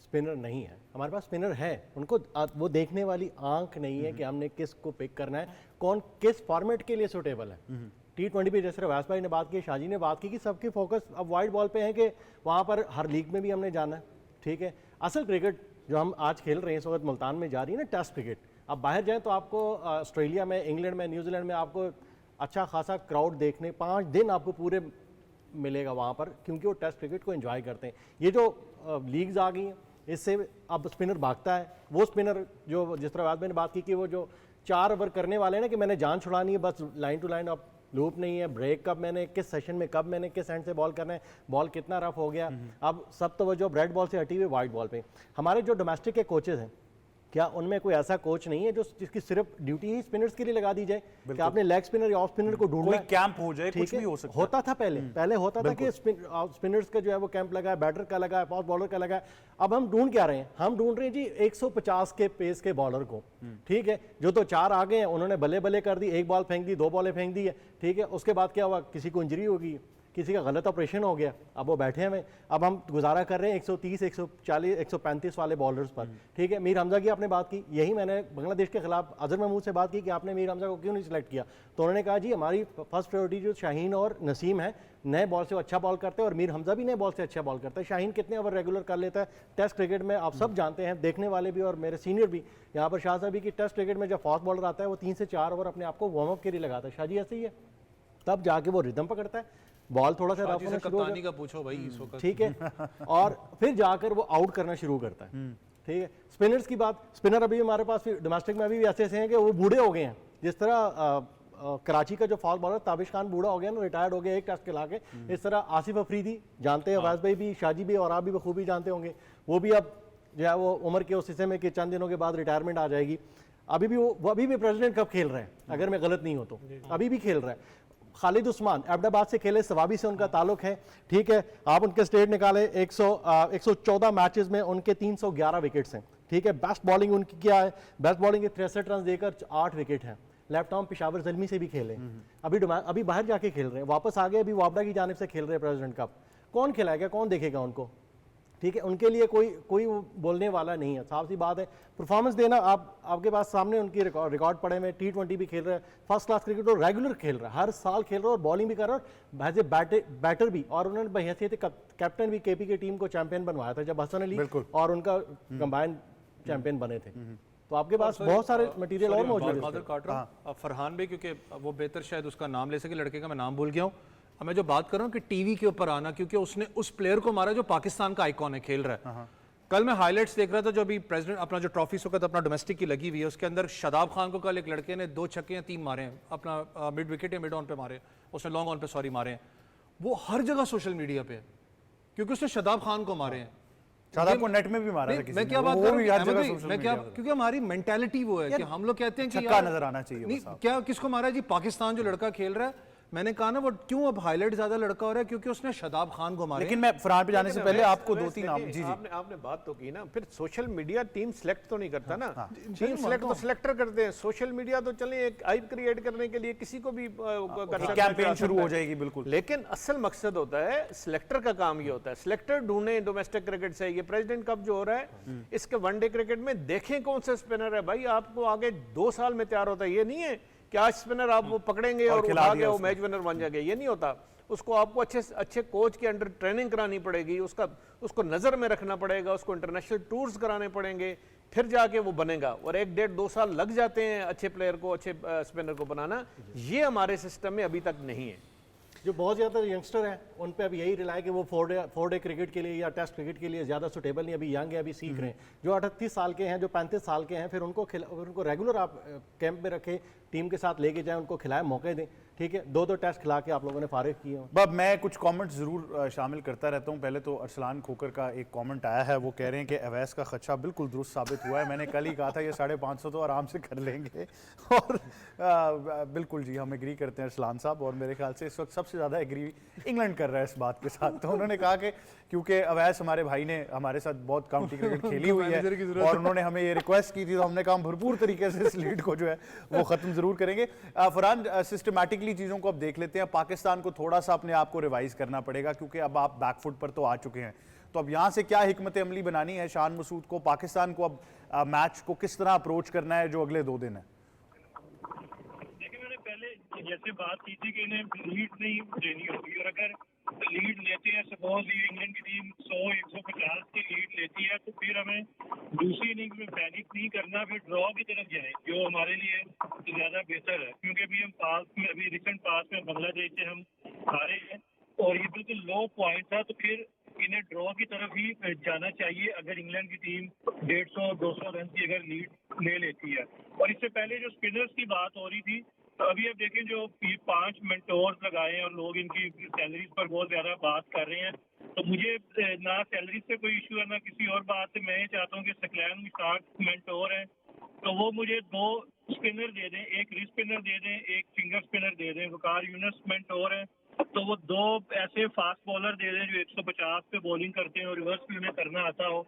स्पिनर नहीं है, हमारे पास स्पिनर है, उनको वो देखने वाली आंख नहीं है कि हमने किस को पिक करना है, कौन किस फॉर्मेट के लिए सूटेबल है। T20 पे जैसे रवास भाई ने बात की, शाजी ने बात की कि सबकी फोकस अब वाइड बॉल पे है कि वहाँ पर हर लीग में भी हमने जाना है, ठीक है। असल क्रिकेट जो हम आज खेल रहे हैं इस वक्त मुल्तान में जा रही है ना, टेस्ट क्रिकेट, अब बाहर जाएं तो आपको ऑस्ट्रेलिया में, इंग्लैंड में, न्यूजीलैंड में आपको अच्छा खासा क्राउड देखने, 5 दिन आपको पूरे मिलेगा वहाँ पर, क्योंकि वो टेस्ट क्रिकेट को एंजॉय करते हैं। ये जो लीग्स आ गई हैं, इससे अब स्पिनर भागता है, वो स्पिनर जो जिस तरह बाद मैंने बात की कि वो जो 4 ओवर करने वाले हैं ना, कि मैंने जान छुड़ानी है बस, लाइन टू लाइन, अब लूप नहीं है, ब्रेक कब मैंने किस सेशन में, कब मैंने किस एंड से बॉल करना है, बॉल कितना रफ हो गया, अब सब तवज्जो रेड बॉल से हटी हुई वाइट बॉल पे। हमारे जो डोमेस्टिक के कोचेज हैं, क्या उनमें कोई ऐसा कोच नहीं है जो जिसकी सिर्फ ड्यूटी ही स्पिनर्स के लिए लगा दी जाए कि आपने लेग स्पिनर या ऑफ स्पिनर को ढूंढना कोई है, कैंप हो जाए, ठीक कुछ है? भी हो सकता है। होता था पहले होता था कि स्पिनर्स का जो है वो कैंप लगा है, बैटर का लगा है, फास्ट बॉलर का लगा है। अब हम ढूंढ क्या रहे हैं, हम ढूंढ रहे हैं जी 150 के पेस के बॉलर को, ठीक है। जो तो 4 आ गए हैं, उन्होंने बल्ले बल्ले कर दी, 1 बॉल फेंक दी, 2 बॉलें फेंक दी है, ठीक है। उसके बाद क्या हुआ, किसी को इंजरी होगी, किसी का गलत ऑपरेशन हो गया, अब वो बैठे हैं। अब हम गुजारा कर रहे हैं 130, 140, 135 वाले बॉलर्स पर, ठीक है। मीर हमजा की आपने बात की, यही मैंने बांग्लादेश के खिलाफ अजहर महमूद से बात की कि आपने मीर हमजा को क्यों नहीं सिलेक्ट किया, तो उन्होंने कहा जी हमारी फर्स्ट प्रायोरिटी जो शाहीन और नसीम है, नए बॉल से अच्छा बॉल करते हैं, और मीर हमजा भी नए बॉल से अच्छा बॉल करता है। शाहीन कितने ओवर रेगुलर कर लेता है टेस्ट क्रिकेट में, आप सब जानते हैं, देखने वाले भी और मेरे सीनियर भी, यहाँ पर शाह साहब भी, कि टेस्ट क्रिकेट में जब फास्ट बॉलर आता है वो 3 से 4 ओवर अपने आप को वार्म अप के लिए लगाता है। शाजी ऐसे ही है, तब जाके वो रिदम पकड़ता है, बॉल थोड़ा सा रफ होना शुरू हो कप्तानी का पूछो भाई इस वक्त, ठीक है, और फिर जाकर वो आउट करना शुरू करता है, ठीक है। स्पिनर्स की बात, स्पिनर अभी हमारे पास डोमेस्टिक में अभी भी ऐसे हैं कि वो बूढ़े हो गए हैं। जिस तरह कराची का जो फास्ट बॉलर ताबिश खान बूढ़ा हो गया ना, रिटायर्ड हो गया एक टेस्ट खिला के, इस तरह आसिफ अफरीदी जानते हैं, अवाज भाई भी, शाजी भी और आप भी बखूबी जानते होंगे, वो भी अब जो है वो उम्र के उस हिस्से में कि चंद दिनों के बाद रिटायरमेंट आ जाएगी। अभी भी वो अभी भी प्रेसिडेंट कप खेल रहे हैं, अगर मैं गलत नहीं हो तो अभी भी खेल रहे हैं। खालिद उस्मान अहमदाबाद से खेले, सवाबी से उनका ताल्लुक है, ठीक है। आप उनके स्टेट निकाले, 114 मैचेस में उनके 311 विकेट्स हैं, ठीक है। बेस्ट बॉलिंग उनकी क्या है, बेस्ट बॉलिंग के 63 रन देकर 8 विकेट हैं। लेफ्ट आर्म पेशावर जलमी से भी खेले, अभी बाहर जाके खेल रहे हैं, वापस आ गए, अभी वापडा की जानिब से खेल रहे हैं प्रेसिडेंट कप। कौन खिलाएगा, कौन देखेगा उनको, ठीक है, उनके लिए कोई वो बोलने वाला नहीं है, साफ सी बात है। परफॉर्मेंस देना, आपके पास सामने उनकी रिकॉर्ड पड़े में, T20 भी खेल रहा है, फर्स्ट क्लास क्रिकेट और रेगुलर खेल रहा है, हर साल खेल रहा है और बॉलिंग भी कर रहा है एज ए बैटर भी। और उन्होंने बहैसियत कैप्टन भी KP की टीम को चैंपियन बनवाया था जब हसन अली और उनका कंबाइंड चैंपियन बने थे। तो आपके पास बहुत सारे मटेरियल और मौजूद है। अब फरहान भाई, क्योंकि वो बेहतर शायद उसका नाम ले सके, लड़के का मैं नाम भूल गया हूँ। अब मैं जो बात कर रहा हूँ कि टीवी के ऊपर आना, क्योंकि उसने उस प्लेयर को मारा जो पाकिस्तान का आइकॉन है, खेल रहा है। कल मैं हाइलाइट्स देख रहा था, जो अभी प्रेसिडेंट अपना जो ट्रॉफी सोकत अपना डोमेस्टिक की लगी हुई है, उसके अंदर शादाब खान को कल एक लड़के ने 2 छक्के या 3 मारे हैं, अपना मिड विकेट या मिड ऑन पे मारे, उसने लॉन्ग ऑन पे सॉरी मारे हैं। वो हर जगह सोशल मीडिया पे है, क्योंकि उसने शादाब खान को मारे हैं। शादाब को नेट में भी मारा था किसी मैं ने, क्या बात वो कर भी रहा हर हूँ, जगह अहमद social भाई, मैं क्या, media पे। क्योंकि हमारी मेंटालिटी वो है कि हम लोग कहते हैं कि छक्का यार, नजर आना चाहिए नहीं, बस आप। क्या किसको मारा है जी? पाकिस्तान जो लड़का खेल रहा है, मैंने कहा ना वो क्यों अब हाईलाइट ज्यादा लड़का हो रहा है, क्योंकि उसने शादाब खान को मारा। लेकिन मैं फरहान पे जाने से पहले आपको 2-3 नाम, जी जी, आपने बात तो की ना, फिर सोशल मीडिया टीम सेलेक्ट तो नहीं करता ना, टीम सेलेक्ट तो सिलेक्टर करते हैं। सोशल मीडिया तो चलिए एक हाइप क्रिएट करने के लिए किसी को भी कर सकता है, कैंपेन शुरू हो जाएगी, बिल्कुल। लेकिन असल मकसद होता है सिलेक्टर का काम ये होता है, सिलेक्टर ढूंढे डोमेस्टिक क्रिकेट से। ये प्रेसिडेंट कप जो हो रहा है इसके वनडे क्रिकेट में देखें कौन सा स्पिनर है भाई, आपको आगे 2 साल में तैयार होता है। ये नहीं है कि आज स्पिनर आप वो पकड़ेंगे और खिला उठा के दिया वो उसको। मैच विनर बन जाएगा, ये नहीं होता। उसको आपको अच्छे कोच के अंडर ट्रेनिंग करानी पड़ेगी, उसको नजर में रखना पड़ेगा, उसको इंटरनेशनल टूर्स कराने पड़ेंगे, फिर जाके वो बनेगा। और 1-1.5-2 साल लग जाते हैं अच्छे प्लेयर को, अच्छे स्पिनर को बनाना। ये हमारे सिस्टम में अभी तक नहीं है। जो बहुत ज़्यादा यंगस्टर हैं उन पे अभी यही रिलाय कि वो 4 डे क्रिकेट के लिए या टेस्ट क्रिकेट के लिए ज़्यादा सुटेबल नहीं, अभी यंग है, अभी सीख रहे हैं। जो 38 साल के हैं, जो 35 साल के हैं, फिर उनको रेगुलर आप कैंप में रखें, टीम के साथ लेके जाएं, उनको खिलाएं, मौके दें, ठीक है। 2-2 टेस्ट खिला के आप लोगों ने फारिग किए हैं। अब मैं कुछ कमेंट ज़रूर शामिल करता रहता हूं। पहले तो अरसलान खोकर का एक कमेंट आया है, वो कह रहे हैं कि अवैस का खदशा बिल्कुल दुरुस्त साबित हुआ है। मैंने कल ही कहा था ये 550 तो आराम से कर लेंगे, और बिल्कुल जी, हम एग्री करते हैं अरसलान साहब। और मेरे ख्याल से इस वक्त सबसे ज़्यादा एग्री इंग्लैंड कर रहा है इस बात के साथ। तो उन्होंने कहा कि क्योंकि अवैस हमारे भाई ने हमारे साथ बहुत काउंटी क्रिकेट खेली हुई है और उन्होंने हमें ये रिक्वेस्ट की थी, तो हमने कहा भरपूर तरीके से इस लीड को जो है वो ख़त्म ज़रूर करेंगे। फरहान, सिस्टमैटिकली चीज़ों को अब देख लेते हैं। पाकिस्तान को थोड़ा सा अपने आप को रिवाइज करना पड़ेगा, क्योंकि अब आप बैकफुट पर तो आ चुके हैं। तो अब यहाँ से क्या हिकमत अमली बनानी है शान मसूद को? पाकिस्तान को अब मैच को किस तरह अप्रोच करना है जो अगले 2 दिन है? देखिए, मैंने पहले जैसे बात की थी कि इन्हें लीड नहीं देनी होगी, और अगर लीड लेते हैं, सपोज ये इंग्लैंड की टीम 100-150 की लीड लेती है, तो फिर हमें दूसरी इनिंग्स में पैनिक नहीं करना, फिर ड्रॉ की तरफ जाए, जो हमारे लिए ज्यादा बेहतर है। क्योंकि अभी हम पास में, अभी रिसेंट पास में बांग्लादेश से हम हारे हैं और ये बिल्कुल लो पॉइंट था, तो फिर इन्हें ड्रॉ की तरफ ही जाना चाहिए अगर इंग्लैंड की टीम 150-200 रन की अगर लीड ले लेती है। और इससे पहले जो स्पिनर्स की बात हो रही थी, तो अभी आप देखें जो 5 मेंटोर्स लगाए हैं और लोग इनकी सैलरीज पर बहुत ज्यादा बात कर रहे हैं, तो मुझे ना सैलरी से कोई इशू है ना किसी और बात से। मैं ये चाहता हूँ कि सकलैन मुश्ताक मेंटोर है, तो वो मुझे 2 स्पिनर दे दें, एक रिस्ट स्पिनर दे दें, एक फिंगर स्पिनर दे दें। वकार यूनुस मेंटोर है, तो वो 2 ऐसे फास्ट बॉलर दे दें जो 150 पे बॉलिंग करते हैं और रिवर्स भी उन्हें करना आता हो,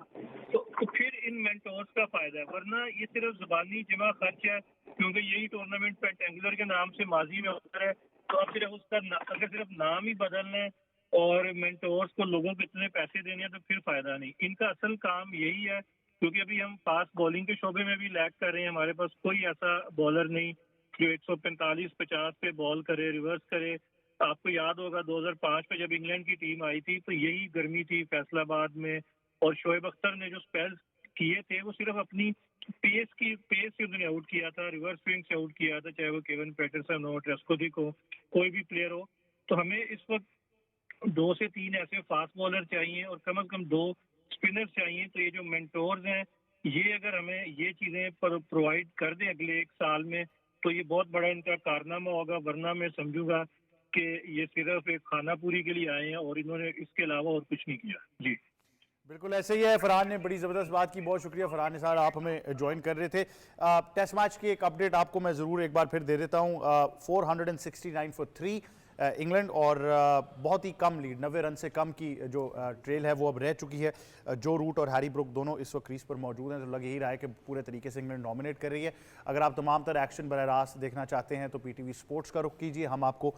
तो फिर इन मेंटोर्स का फायदा है। वरना ये सिर्फ जुबानी जमा खर्च है, क्योंकि यही टूर्नामेंट पेंटेंगुलर के नाम से माजी में होता है, तो अब सिर्फ उसका अगर सिर्फ नाम ही बदलना है और मेंटोर्स को लोगों को इतने पैसे देने हैं, तो फिर फायदा नहीं। इनका असल काम यही है, क्योंकि अभी हम फास्ट बॉलिंग के शोबे में भी लैग कर रहे हैं। हमारे पास कोई ऐसा बॉलर नहीं जो 145-50 पे बॉल करे, रिवर्स करे। आपको याद होगा 2005 में जब इंग्लैंड की टीम आई थी, तो यही गर्मी थी फैसलाबाद में, और शोएब अख्तर ने जो स्पेल्स किए थे वो सिर्फ अपनी पेस से उन्होंने आउट किया था, रिवर्स स्विंग से आउट किया था, चाहे वो केविन पैटरसन हो, ट्रेस्कोथिक हो, कोई भी प्लेयर हो। तो हमें इस वक्त 2 से 3 ऐसे फास्ट बॉलर चाहिए और कम से कम 2 स्पिनर चाहिए। तो ये जो मेंटोर्स हैं, ये अगर हमें ये चीजें प्रोवाइड कर दें अगले 1 साल में, तो ये बहुत बड़ा इनका कारनामा होगा। वरना मैं समझूंगा कि ये सिर्फ एक खाना पूरी के लिए आए हैं और इन्होंने इसके अलावा और कुछ नहीं किया। जी बिल्कुल ऐसे ही है। फरहान ने बड़ी ज़बरदस्त बात की, बहुत शुक्रिया फरहान निसार, आप हमें ज्वाइन कर रहे थे। टेस्ट मैच की एक अपडेट आपको मैं ज़रूर एक बार फिर दे देता हूँ। 469 फॉर 3 इंग्लैंड और बहुत ही कम लीड 90 रन से कम की जो ट्रेल है वो अब रह चुकी है। जो रूट और हैरी ब्रुक दोनों इस वक्त क्रीज पर मौजूद हैं, तो लग यही रहा है कि पूरे तरीके से इंग्लैंड डोमिनेट कर रही है। अगर आप तमाम तरह एक्शन बरह रास्त देखना चाहते हैं तो पीटीवी स्पोर्ट्स का रुख कीजिए, हम आपको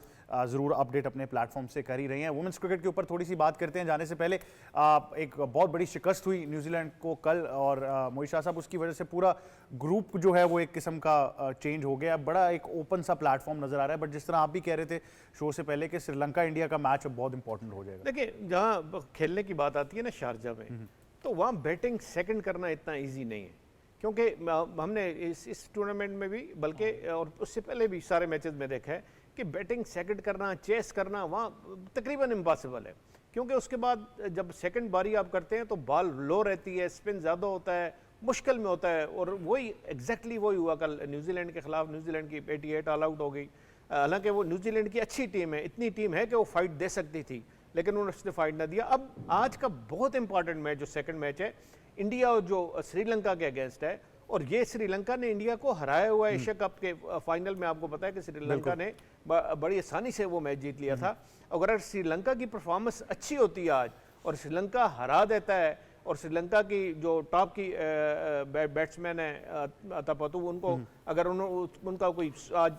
ज़रूर अपडेट अपने प्लेटफॉर्म से कर ही रहे हैं। वुमेंस क्रिकेट के ऊपर थोड़ी सी बात करते हैं जाने से पहले। एक बहुत बड़ी शिकस्त हुई न्यूजीलैंड को कल, और मोहित शाह साहब उसकी वजह से पूरा ग्रुप जो है वो एक किस्म का चेंज हो गया। बड़ा एक ओपन सा प्लेटफॉर्म नजर आ रहा है, बट जिस तरह आप भी कह रहे थे शो से पहले कि श्रीलंका इंडिया का मैच अब बहुत इंपॉर्टेंट हो जाएगा। देखिए, जहाँ खेलने की बात आती है ना शारजा में, तो वहाँ बैटिंग सेकंड करना इतना इजी नहीं है, क्योंकि हमने इस टूर्नामेंट में भी, बल्कि और उससे पहले भी सारे मैचेस में देखा है कि बैटिंग सेकंड करना, चेस करना वहाँ तकरीबन इम्पॉसिबल है। क्योंकि उसके बाद जब सेकंड बारी आप करते हैं तो बॉल लो रहती है, स्पिन ज़्यादा होता है, मुश्किल में होता है। और वही एग्जैक्टली वही हुआ कल न्यूजीलैंड के खिलाफ। न्यूजीलैंड की 88 ऑल आउट हो गई। हालांकि वो न्यूजीलैंड की अच्छी टीम है, इतनी टीम है कि वो फाइट दे सकती थी, लेकिन उन्होंने फाइट ना दिया। अब आज का बहुत इंपॉर्टेंट मैच जो सेकंड मैच है, इंडिया और जो श्रीलंका के अगेंस्ट है, और ये श्रीलंका ने इंडिया को हराया हुआ है। एशिया कप के फाइनल में आपको पता है कि श्रीलंका ने बड़ी आसानी से वो मैच जीत लिया था। अगर श्रीलंका की परफॉर्मेंस अच्छी होती है आज और श्रीलंका हरा देता है, और श्रीलंका की जो टॉप की बैट्समैन है अतापतु, उनको अगर उनका कोई आज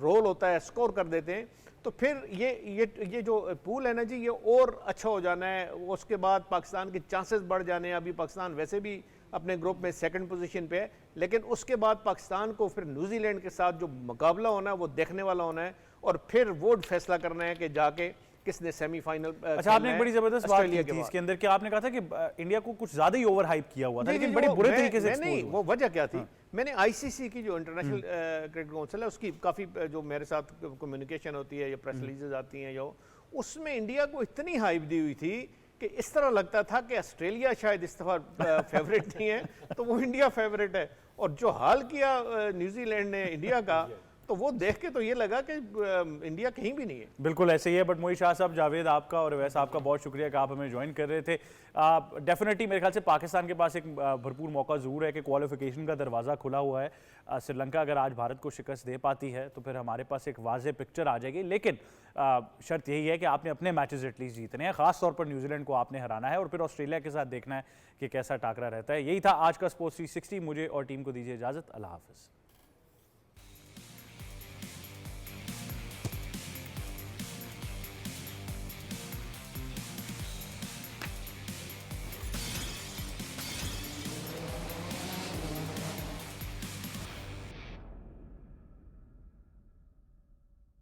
रोल होता है, स्कोर कर देते हैं, तो फिर ये जो पूल है ना जी, ये और अच्छा हो जाना है। उसके बाद पाकिस्तान के चांसेस बढ़ जाने हैं। अभी पाकिस्तान वैसे भी अपने ग्रुप में सेकंड पोजीशन पे है, लेकिन उसके बाद पाकिस्तान को फिर न्यूजीलैंड के साथ जो मुकाबला होना है वो देखने वाला होना है, और फिर वो फैसला करना है कि जाके किसने सेमीफाइनल। अच्छा, आपने एक बड़ी जबरदस्त बात की थी इसके अंदर कि आपने कहा था कि इंडिया को कुछ ज्यादा ही ओवर हाइप किया हुआ था, लेकिन बड़े बुरे तरीके से नहीं, वो वजह क्या थी? मैंने आईसीसी की जो इंटरनेशनल क्रिकेट काउंसिल है उसकी काफ़ी जो मेरे साथ कम्युनिकेशन होती है या प्रेस रिलीजेज आती हैं, या उसमें इंडिया को इतनी हाइप दी हुई थी कि इस तरह लगता था कि ऑस्ट्रेलिया शायद इस दफा फेवरेट नहीं है, तो वो इंडिया फेवरेट है। और जो हाल किया न्यूजीलैंड ने इंडिया का, तो वो देख के तो ये लगा कि इंडिया कहीं भी नहीं है। बिल्कुल ऐसे ही है। बट मोहित शाह साहब, जावेद आपका और वैसा आपका बहुत शुक्रिया कि आप हमें ज्वाइन कर रहे थे। डेफिनेटली मेरे ख्याल से पाकिस्तान के पास एक भरपूर मौका ज़रूर है कि क्वालिफिकेशन का दरवाज़ा खुला हुआ है। श्रीलंका अगर आज भारत को शिकस्त दे पाती है तो फिर हमारे पास एक वाज़ेह पिक्चर आ जाएगी, लेकिन शर्त यही है कि आपने अपने मैचेस एटलीस्ट जीतने हैं। खास तौर पर न्यूजीलैंड को आपने हराना है और फिर ऑस्ट्रेलिया के साथ देखना है कि कैसा टाकरा रहता है। यही था आज का स्पोर्ट्स 360। मुझे और टीम को दीजिए इजाज़त। अल्लाह हाफ़िज़।